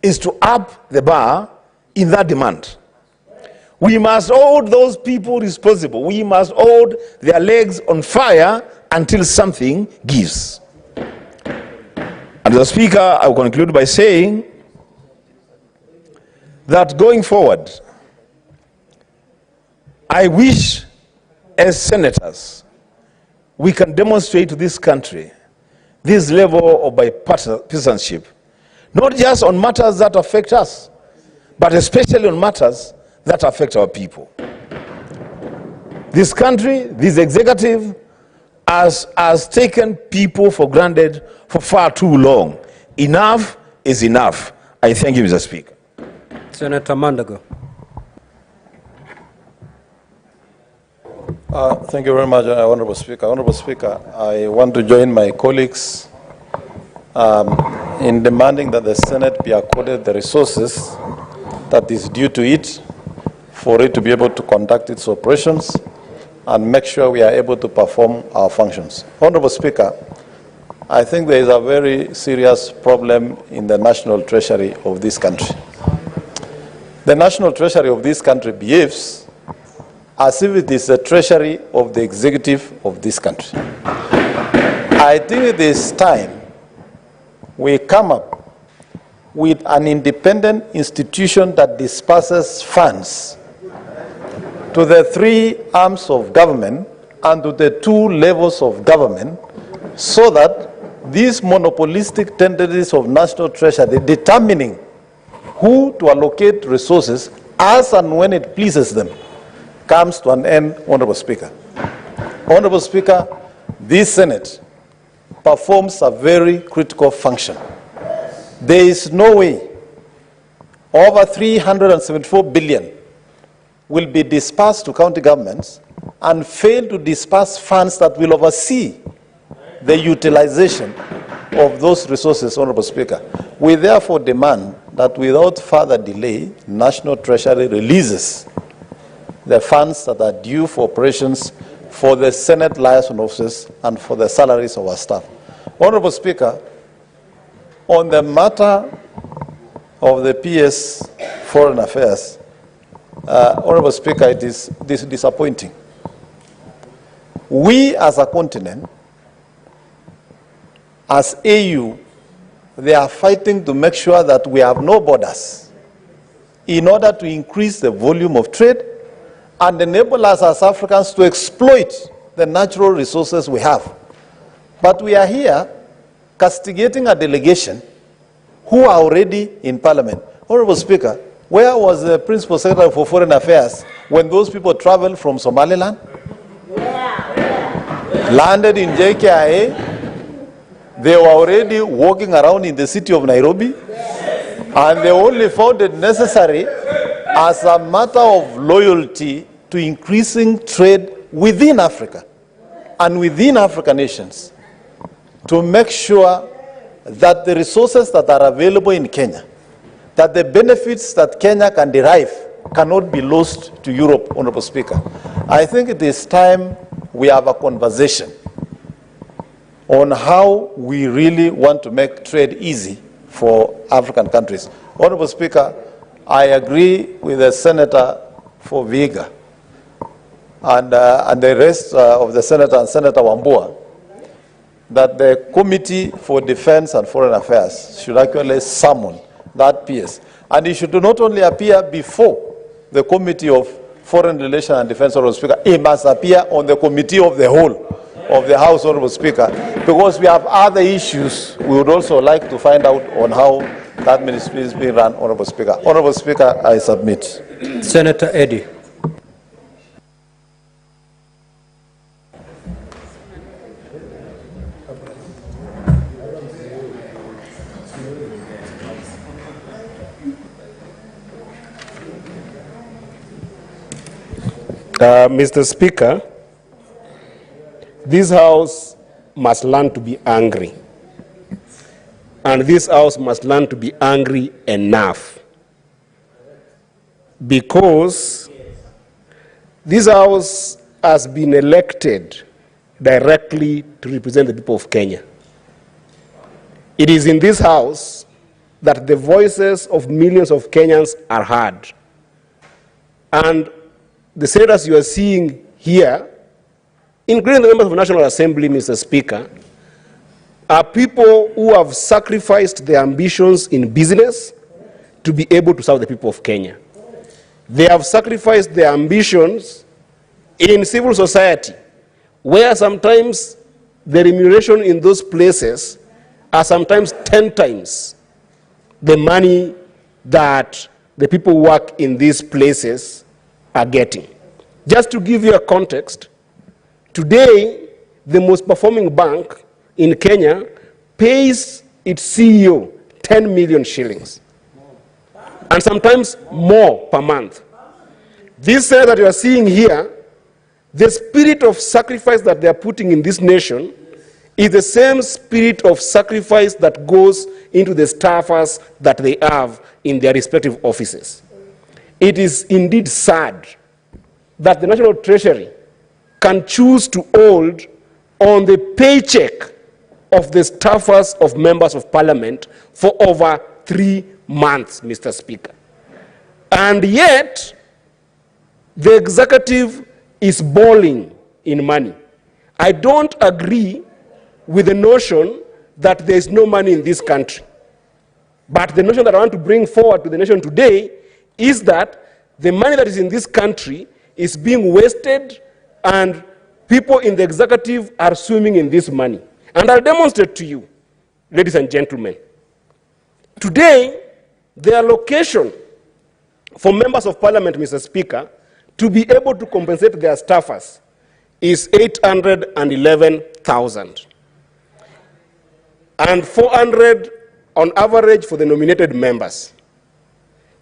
is to up the bar in that demand. We must hold those people responsible. We must hold their legs on fire until something gives. And Mr. Speaker, I will conclude by saying that going forward, I wish as senators we can demonstrate to this country this level of bipartisanship, not just on matters that affect us, but especially on matters that affect our people. This country, this executive, has taken people for granted for far too long. Enough is enough. I thank you, Mr. Speaker. Senator Mandago. Thank you very much, Honorable Speaker. Honorable Speaker, I want to join my colleagues in demanding that the Senate be accorded the resources that is due to it for it to be able to conduct its operations and make sure we are able to perform our functions. Honorable Speaker, I think there is a very serious problem in the National Treasury of this country. The National Treasury of this country behaves as if it is the treasury of the executive of this country. I think it is time we come up with an independent institution that disperses funds to the three arms of government and to the two levels of government, so that these monopolistic tendencies of national treasury determining who to allocate resources as and when it pleases them comes to an end, Honorable Speaker. Honorable Speaker, this Senate performs a very critical function. There is no way over 374 billion will be dispersed to county governments and fail to disperse funds that will oversee the utilization of those resources, Honorable Speaker. We therefore demand that without further delay, National Treasury releases the funds that are due for operations for the Senate liaison officers and for the salaries of our staff. Honorable Speaker, on the matter of the PS Foreign Affairs, Honorable Speaker, it is disappointing. We as a continent, as AU, they are fighting to make sure that we have no borders in order to increase the volume of trade and enable us as Africans to exploit the natural resources we have. But we are here castigating a delegation who are already in Parliament. Honorable Speaker, where was the Principal Secretary for Foreign Affairs when those people traveled from Somaliland, landed in JKIA, they were already walking around in the city of Nairobi, and they only found it necessary as a matter of loyalty to increasing trade within Africa and within African nations to make sure that the resources that are available in Kenya, that the benefits that Kenya can derive cannot be lost to Europe, Honorable Speaker. I think it is time we have a conversation on how we really want to make trade easy for African countries. Honorable Speaker, I agree with the Senator for Vihiga and the rest of the Senator and Senator Wambua that the Committee for Defense and Foreign Affairs should actually summon that PS. And it should not only appear before the Committee of Foreign Relations and Defense, Honorable Speaker, it must appear on the Committee of the Whole of the House, Honorable Speaker, because we have other issues we would also like to find out on how that ministry is being run, Honorable Speaker. Honorable Speaker, I submit. Senator Eddy. Mr. Speaker, this House must learn to be angry. And this House must learn to be angry enough. Because this House has been elected directly to represent the people of Kenya. It is in this House that the voices of millions of Kenyans are heard. And the senators you are seeing here, including the members of the National Assembly, Mr. Speaker, are people who have sacrificed their ambitions in business to be able to serve the people of Kenya. They have sacrificed their ambitions in civil society, where sometimes the remuneration in those places are sometimes 10 times the money that the people who work in these places are getting. Just to give you a context, today, the most performing bank in Kenya pays its CEO 10 million shillings, and sometimes more per month. This that you are seeing here, the spirit of sacrifice that they are putting in this nation is the same spirit of sacrifice that goes into the staffers that they have in their respective offices. It is indeed sad that the National Treasury can choose to hold on the paycheck of the staffers of members of Parliament for over 3 months, Mr. Speaker. And yet, the executive is balling in money. I don't agree with the notion that there is no money in this country. But the notion that I want to bring forward to the nation today is that the money that is in this country is being wasted and people in the executive are swimming in this money. And I'll demonstrate to you, ladies and gentlemen. Today, the allocation for members of Parliament, Mr. Speaker, to be able to compensate their staffers is 811,000. And 400 on average for the nominated members.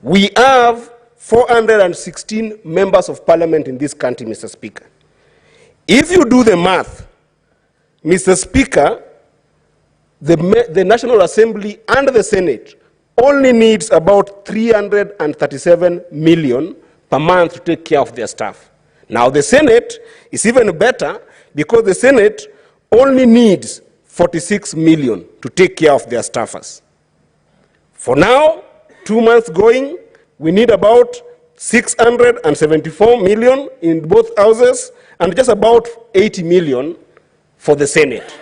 We have 416 members of Parliament in this country, Mr. Speaker. If you do the math, Mr. Speaker, the National Assembly and the Senate only needs about 337 million per month to take care of their staff. Now the Senate is even better because the Senate only needs 46 million to take care of their staffers. For now, 2 months going, we need about 674 million in both houses and just about 80 million for the Senate.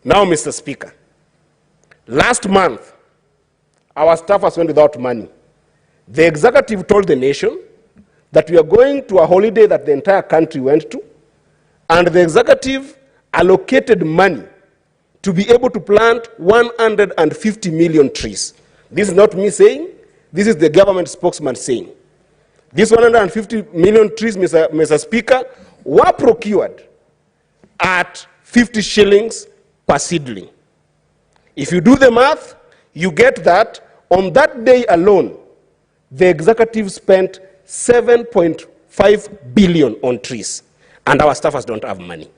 Now, Mr. Speaker, last month, our staffers went without money. The executive told the nation that we are going to a holiday that the entire country went to, and the executive allocated money to be able to plant 150 million trees. This is not me saying, this is the government spokesman saying. These 150 million trees, Mr. Speaker, were procured at 50 shillings per seedling. If you do the math, you get that on that day alone, the executive spent 7.5 billion on trees, and our staffers don't have money.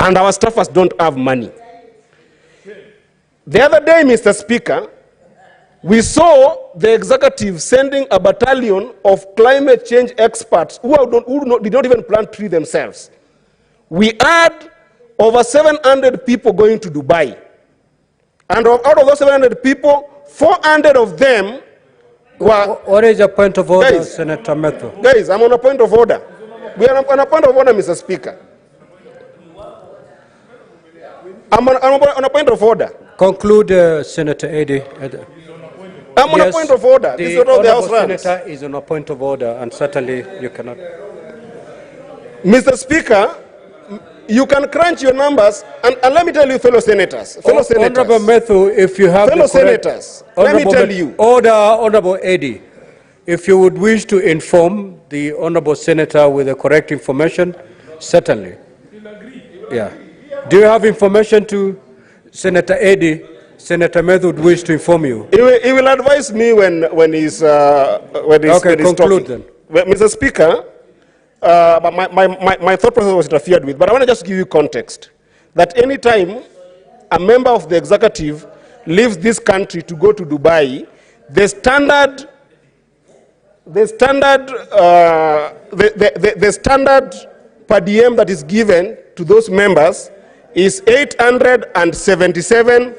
And our staffers don't have money. The other day, Mr. Speaker, we saw the executive sending a battalion of climate change experts who did not even plant trees themselves. We had over 700 people going to Dubai. And out of those 700 people, 400 of them were... What is your point of order, guys, Senator Metho? Guys, I'm on a point of order. We are on a point of order, Mr. Speaker. I'm on a point of order. Conclude, Senator Eddy. I'm on a point of order. This is not how the House runs. Senator is on a point of order, and certainly you cannot. Mr. Speaker, you can crunch your numbers, and let me tell you, fellow senators. Honorable Metho, if you have fellow senators, let me tell you. Order, Honorable Eddy. If you would wish to inform the Honorable Senator with the correct information, certainly. Yeah. Do you have information to Senator Eddy? Senator Metho would wish to inform you. He will advise me when he's conclude talking. Then. Well, Mr. Speaker, my thought process was interfered with, but I want to just give you context. That any time a member of the executive leaves this country to go to Dubai, the standard per diem that is given to those members is $877.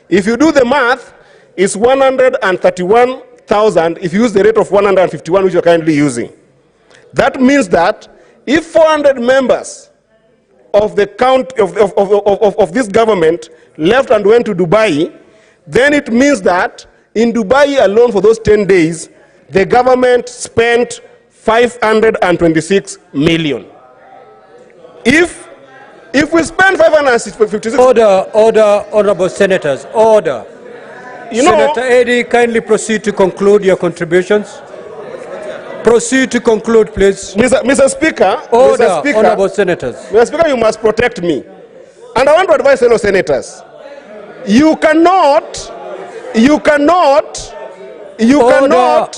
If you do the math, it's 131,000 if you use the rate of 151, which you're currently using. That means that if 400 members of the of this government left and went to Dubai, then it means that in Dubai alone for those 10 days, the government spent 526 million. If we spend 556... Order, honorable senators, order. Senator Eddy, kindly proceed to conclude your contributions. Proceed to conclude, please. Mr. Speaker, order, Mr. Speaker, honorable senators. Mr. Speaker, you must protect me. And I want to advise fellow senators. You cannot,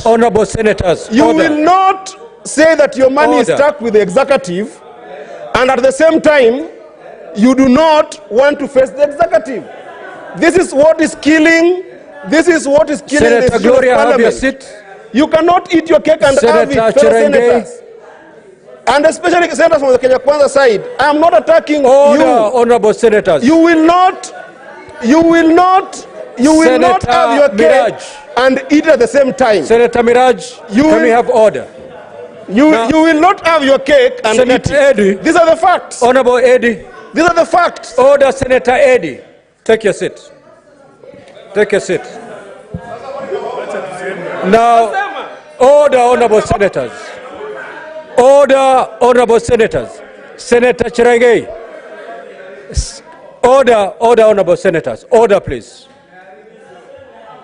honorable senators. You will not say that your money is stuck with the executive, and at the same time, you do not want to face the executive. This is what is killing. This is what is killing Senator the Gloria, have your Parliament. seat. You cannot eat your cake and have it, fellow senators. And especially senators from the Kenya Kwanza side. I am not attacking you. Honorable senators. You will not have your cake and eat at the same time. Senator Miraj, can we have order? You will not have your cake and Senator eat it. Eddy. These are the facts. Honorable Eddy. These are the facts. Order, Senator Eddy. Take your seat. Take your seat. Now, order, honorable senators. Order, honorable senators. Senator Cherengei. Order, honorable senators. Order, please.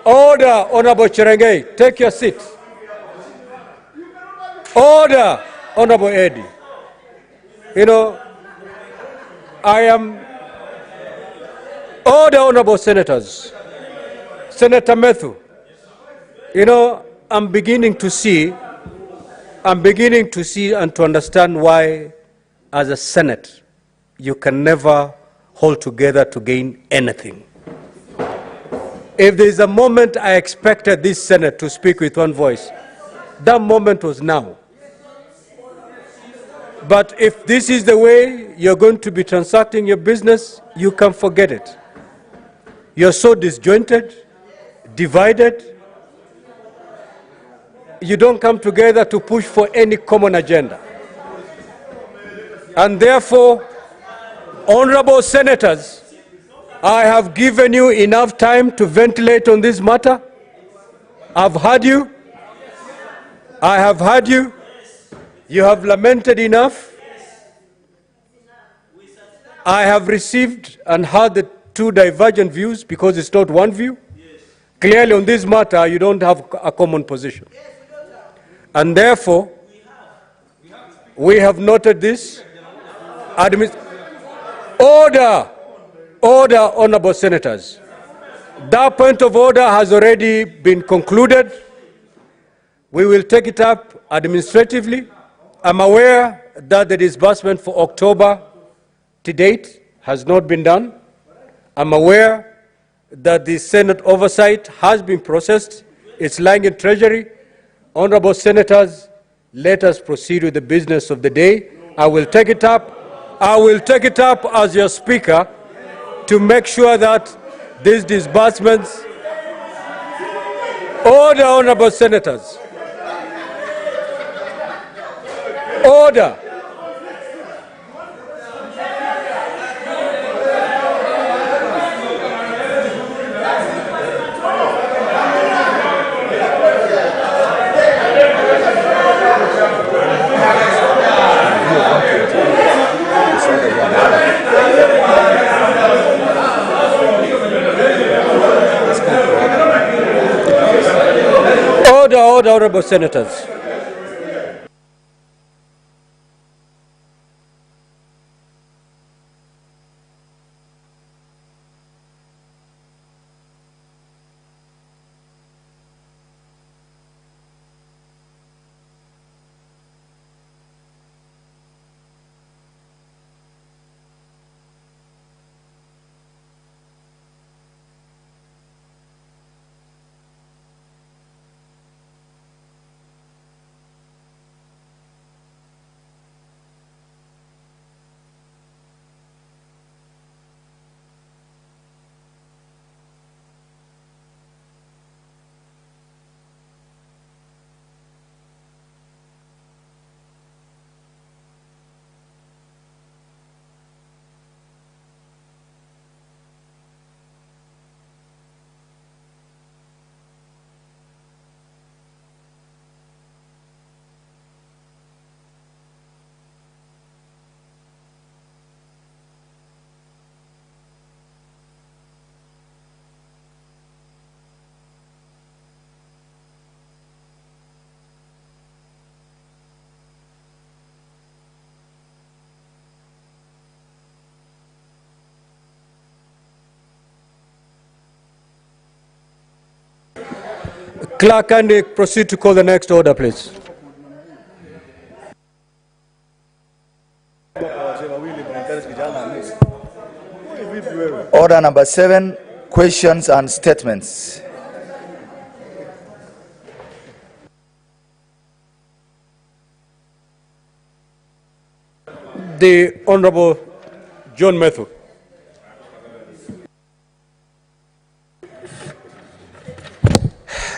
Order, honorable Cherengei. Take your seat. Order, honorable Eddy. I am... Order, honorable senators. Senator Metho, I'm beginning to see and to understand why, as a Senate, you can never hold together to gain anything. If there's a moment I expected this Senate to speak with one voice, that moment was now. But if this is the way you're going to be transacting your business, you can forget it. You're so disjointed, divided. You don't come together to push for any common agenda. And therefore, honorable senators, I have given you enough time to ventilate on this matter. I've heard you. I have heard you. You have lamented enough. I have received and heard the two divergent views because it's not one view. Yes. Clearly on this matter, you don't have a common position. Yes, we don't have. And therefore, we have noted this. Order, honorable senators. That point of order has already been concluded. We will take it up administratively. I'm aware that the disbursement for October to date has not been done. I'm aware that the Senate oversight has been processed. It's lying in Treasury. Honorable senators, let us proceed with the business of the day. I will take it up. I will take it up as your speaker to make sure that these disbursements. Order, honorable senators. Order. Order, honorable senators. Clerk, can you proceed to call the next order, please? Order number 7, questions and statements. The Honorable John Methu.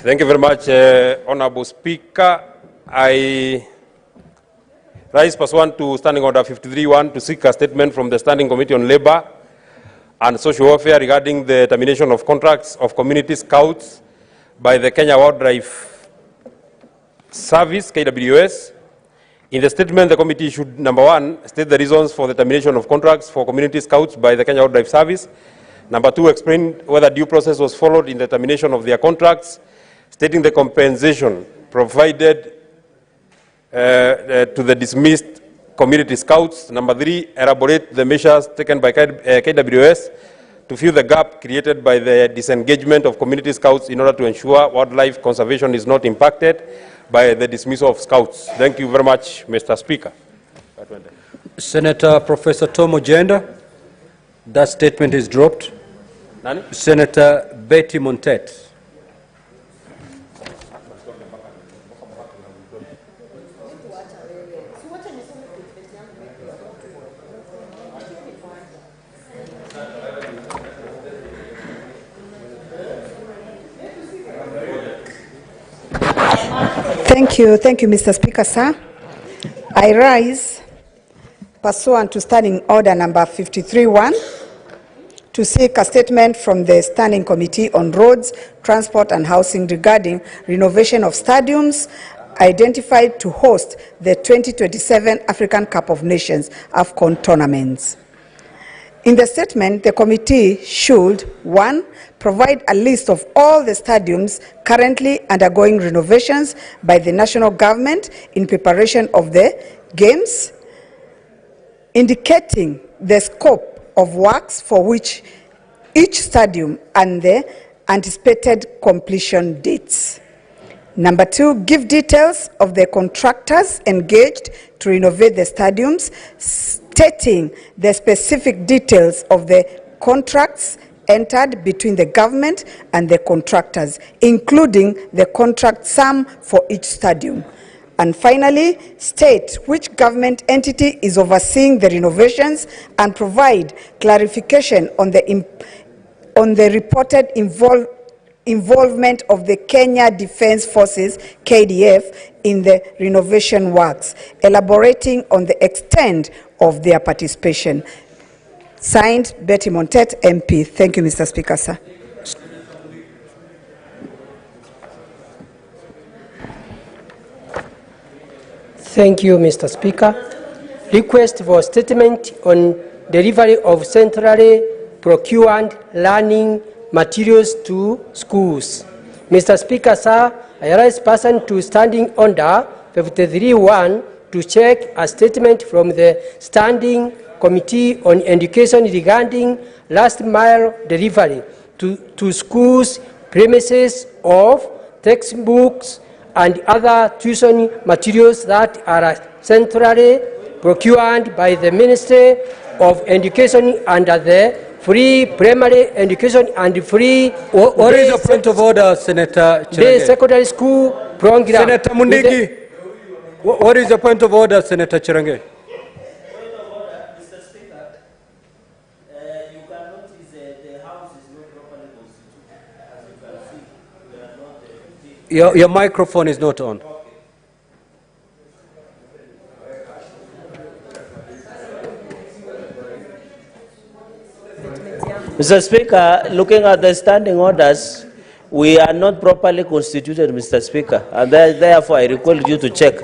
Thank you very much, Honorable Speaker. I rise pursuant to Standing Order 53.1 to seek a statement from the Standing Committee on Labour and Social Welfare regarding the termination of contracts of community scouts by the Kenya Wildlife Service, KWS. In the statement, the committee should, number 1, state the reasons for the termination of contracts for community scouts by the Kenya Wildlife Service. Number 2, explain whether due process was followed in the termination of their contracts, stating the compensation provided to the dismissed community scouts. Number 3, elaborate the measures taken by KWS to fill the gap created by the disengagement of community scouts in order to ensure wildlife conservation is not impacted by the dismissal of scouts. Thank you very much, Mr. Speaker. Senator Professor Tom Ojenda, that statement is dropped. Nani? Senator Betty Montet. Thank you, Mr. Speaker, sir. I rise pursuant to Standing Order number 53.1 to seek a statement from the Standing Committee on Roads, Transport and Housing regarding renovation of stadiums identified to host the 2027 African Cup of Nations AFCON tournaments. In the statement, the committee should, 1, provide a list of all the stadiums currently undergoing renovations by the national government in preparation of the games, indicating the scope of works for which each stadium and the anticipated completion dates. Number 2, give details of the contractors engaged to renovate the stadiums, stating the specific details of the contracts entered between the government and the contractors, including the contract sum for each stadium. And finally, state which government entity is overseeing the renovations and provide clarification on the reported involvement of the Kenya Defence Forces, KDF, in the renovation works, elaborating on the extent of their participation. Signed, Betty Montet, MP. Thank you, Mr. Speaker, sir. Thank you, Mr. Speaker. Request for statement on delivery of centrally procured learning materials to schools. Mr. Speaker, sir, I rise person to standing order 53.1 to check a statement from the Standing Committee on Education regarding last mile delivery to schools premises of textbooks and other tuition materials that are centrally procured by the Ministry of Education under the Free Primary Education and Free What is the point of order, Senator Chirage? The secondary school program. Senator Mundigi, what is the point of order, Senator Chirage? Your microphone is not on. Mr. Speaker, looking at the standing orders, we are not properly constituted, Mr. Speaker, and therefore I request you to check.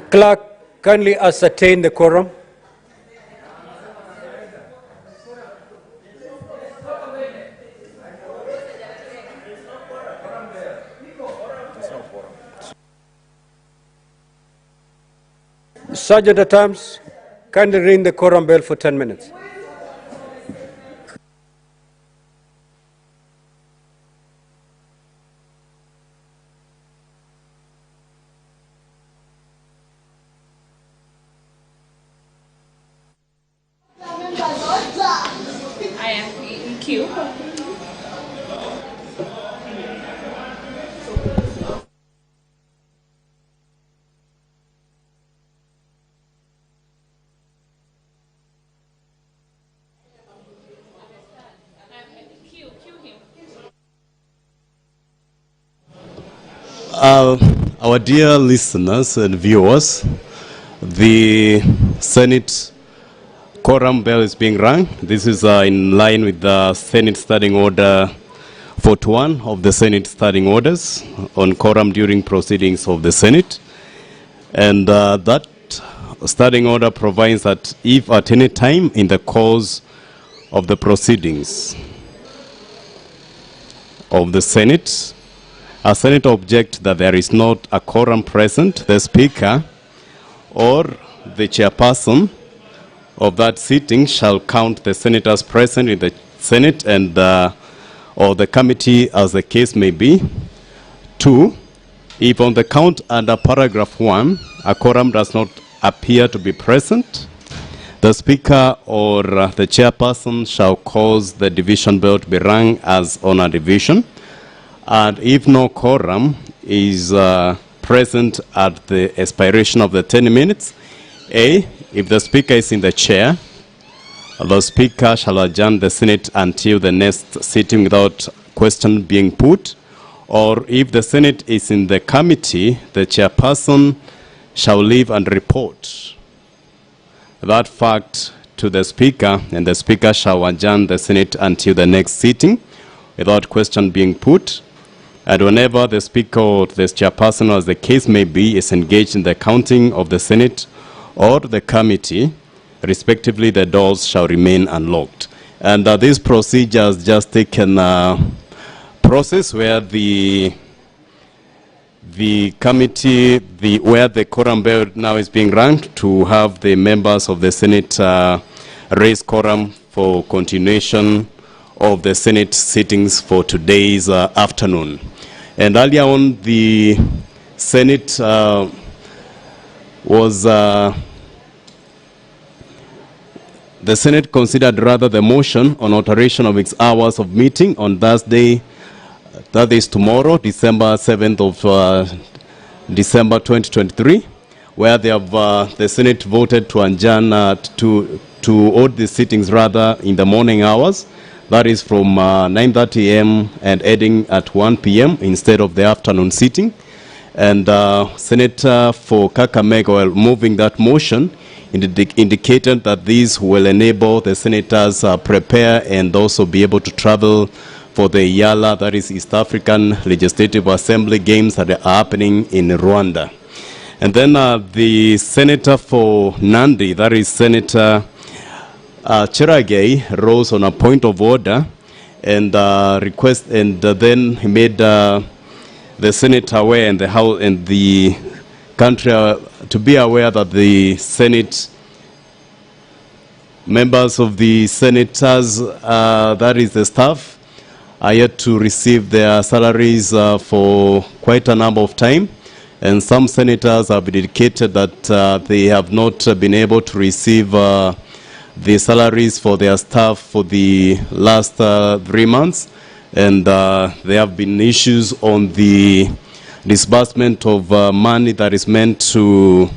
Clerk, kindly ascertain the quorum. Sergeant at Arms, kindly ring the quorum bell for 10 minutes. I am in queue. Our dear listeners and viewers, the Senate quorum bell is being rung. This is in line with the Senate Standing Order 41 of the Senate Standing Orders on quorum during proceedings of the Senate. And that standing order provides that if at any time in the course of the proceedings of the Senate, a senator objects that there is not a quorum present, the Speaker or the chairperson of that sitting shall count the senators present in the Senate and or the committee as the case may be. 2, if on the count under paragraph 1, a quorum does not appear to be present, the Speaker or the chairperson shall cause the division bell to be rung as on a division. And if no quorum is present at the expiration of the 10 minutes, A, if the Speaker is in the chair, the Speaker shall adjourn the Senate until the next sitting without question being put. Or if the Senate is in the committee, the chairperson shall leave and report that fact to the Speaker, and the Speaker shall adjourn the Senate until the next sitting without question being put. And whenever the Speaker or the Chairperson, as the case may be, is engaged in the counting of the Senate or the committee, respectively, the doors shall remain unlocked. And this procedure has just taken process where the committee, where the quorum bell now is being rung to have the members of the Senate raise quorum for continuation of the Senate sittings for today's afternoon. And earlier on, the Senate the Senate considered rather the motion on alteration of its hours of meeting on Thursday, that is tomorrow, December 7th of December 2023, where they have, the Senate voted to adjourn to hold the sittings rather in the morning hours, that is from 9:30 a.m. and ending at 1 p.m. instead of the afternoon sitting. And Senator for Kakamega, while moving that motion, indicated that these will enable the senators prepare and also be able to travel for the YALA, that is East African Legislative Assembly Games that are happening in Rwanda. And then the Senator for Nandi, that is Senator Cheragay, rose on a point of order and then he made the Senate aware and the House and the country to be aware that the Senate members of the senators, that is the staff, are yet to receive their salaries for quite a number of time. And some senators have indicated that they have not been able to receive the salaries for their staff for the last 3 months. And there have been issues on the disbursement of money that is meant to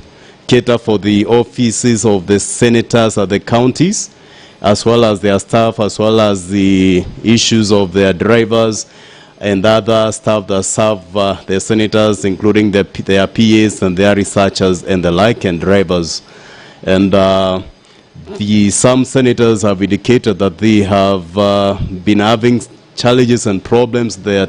cater for the offices of the senators at the counties, as well as their staff, as well as the issues of their drivers and other staff that serve the senators, including their PAs and their researchers and the like, and drivers. And some senators have indicated that they have been having challenges and problems. Their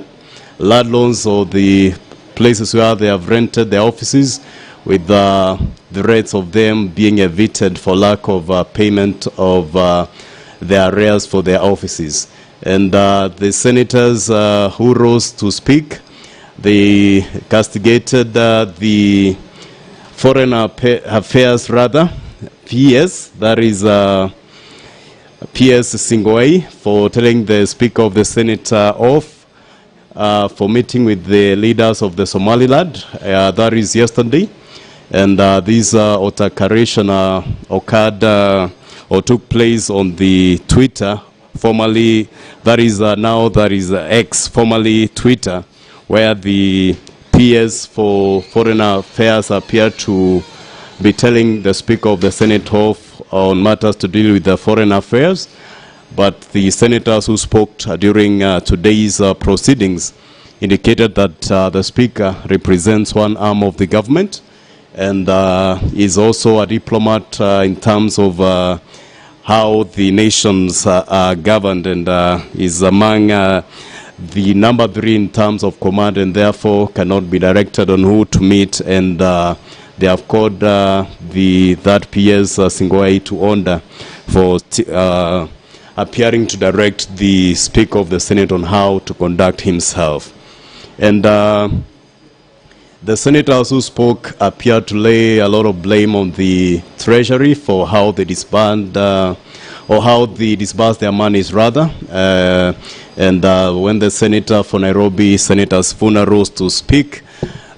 landlords or the places where they have rented their offices, with the rates of them being evicted for lack of payment of their arrears for their offices. And the senators who rose to speak, they castigated the Foreign Affairs, PS, that is PS Singwai, for telling the Speaker of the Senate off for meeting with the leaders of the Somaliland, that is yesterday. And this altercation occurred or took place on the Twitter, formerly, that is now that is X, formerly Twitter, where the PS for Foreign Affairs appear to be telling the Speaker of the Senate off on matters to deal with the foreign affairs. But the senators who spoke during today's proceedings indicated that the Speaker represents one arm of the government and is also a diplomat in terms of how the nations are governed, and is among the number 3 in terms of command, and therefore cannot be directed on who to meet. And they have called that PS Singwai to order for appearing to direct the Speaker of the Senate on how to conduct himself. And the senators who spoke appeared to lay a lot of blame on the Treasury for how they disband, or how they disburse their monies rather. And when the senator for Nairobi, Senator Sifuna, rose to speak,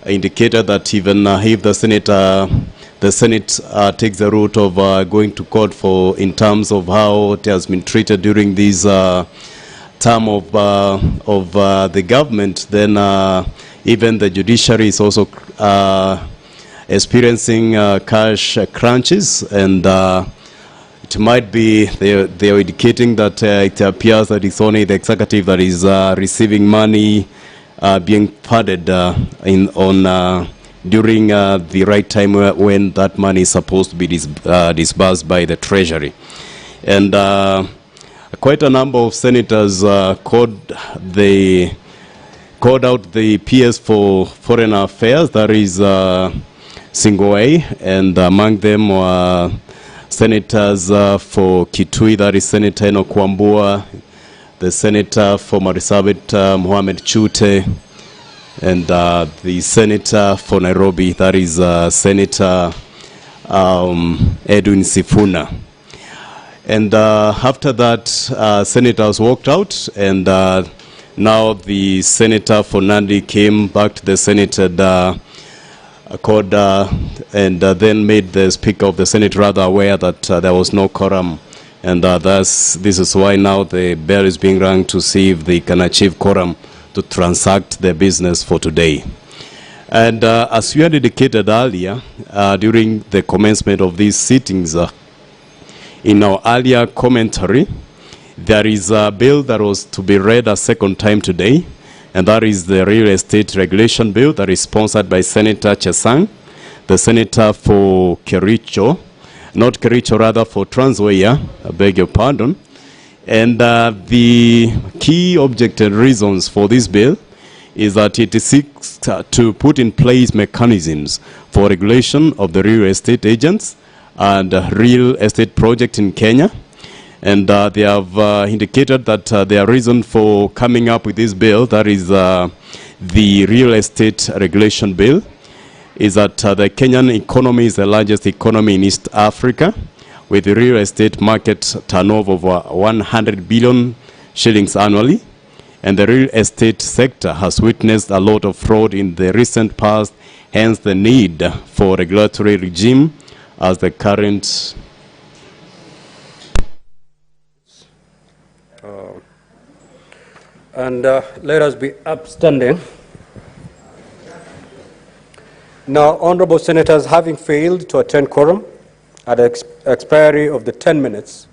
indicated that even if the Senate takes the route of going to court for, in terms of how it has been treated during this term of the government, then even the judiciary is also experiencing cash crunches, and it might be they are indicating that it appears that it's only the executive that is receiving money being padded during the right time when that money is supposed to be disbursed by the Treasury. And quite a number of senators called called out the PS for Foreign Affairs, that is Singoe, and among them were senators for Kitui, that is Senator Enoch Wambua, the senator for Marsabit, Mohamed Chute, and the senator for Nairobi, that is Senator Edwin Sifuna. And after that, senators walked out, and now the senator for Nandi came back to the Senate and then made the Speaker of the Senate rather aware that there was no quorum. And this is why now the bell is being rung to see if they can achieve quorum to transact their business for today. And as we had indicated earlier, during the commencement of these sittings, in our earlier commentary, there is a bill that was to be read a second time today, and that is the Real Estate Regulation Bill that is sponsored by Senator Chesang, the senator for Kericho, not Kericho, rather for Trans Nzoia, I beg your pardon. And the key objective reasons for this bill is that it seeks to put in place mechanisms for regulation of the real estate agents and real estate project in Kenya. And they have indicated that their reason for coming up with this bill, that is the Real Estate Regulation Bill, is that the Kenyan economy is the largest economy in East Africa, with the real estate market turnover of 100 billion shillings annually. And the real estate sector has witnessed a lot of fraud in the recent past, hence the need for regulatory regime as the current let us be upstanding. Now, honorable senators, having failed to attend quorum at the expiry of the 10 minutes,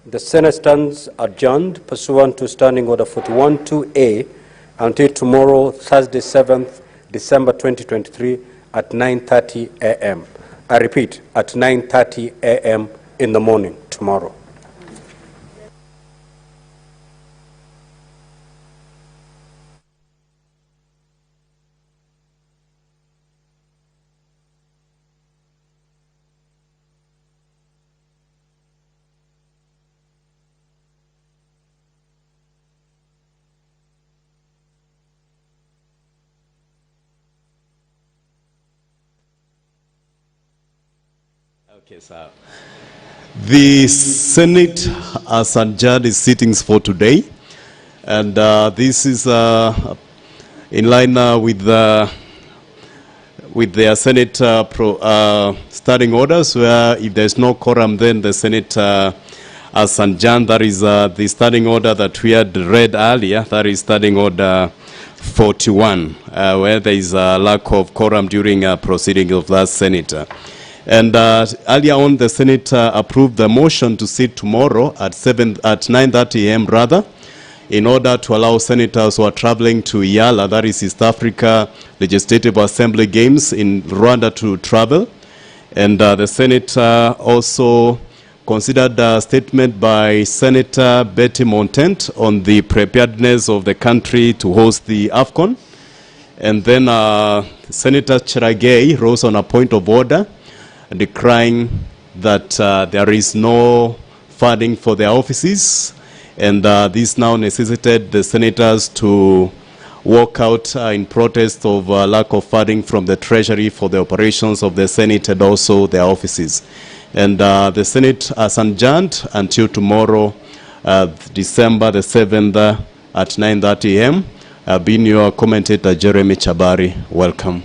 the Senate stands adjourned pursuant to Standing Order 41-2A until tomorrow, Thursday, 7th December 2023 at 9:30 a.m. I repeat, at 9:30 a.m. in the morning tomorrow. Okay, sir. The Senate has adjourned its sittings for today, and this is in line with their Senate standing orders, where if there's no quorum, then the Senate has adjourned. That is the standing order that we had read earlier. That is Standing Order 41, where there is a lack of quorum during proceedings of that senator. And earlier on, the Senate approved the motion to sit tomorrow at 9:30 a.m. rather, in order to allow senators who are traveling to Yala, that is East Africa Legislative Assembly Games in Rwanda, to travel. And the Senate also considered a statement by Senator Betty Montent on the preparedness of the country to host the AFCON. And then Senator Cheragei rose on a point of order, decrying that there is no funding for their offices, and this now necessitated the senators to walk out in protest of lack of funding from the Treasury for the operations of the Senate and also their offices. And the Senate has adjourned until tomorrow, December the 7th at 9:30 a.m. Being your commentator, Jeremy Chabari. Welcome.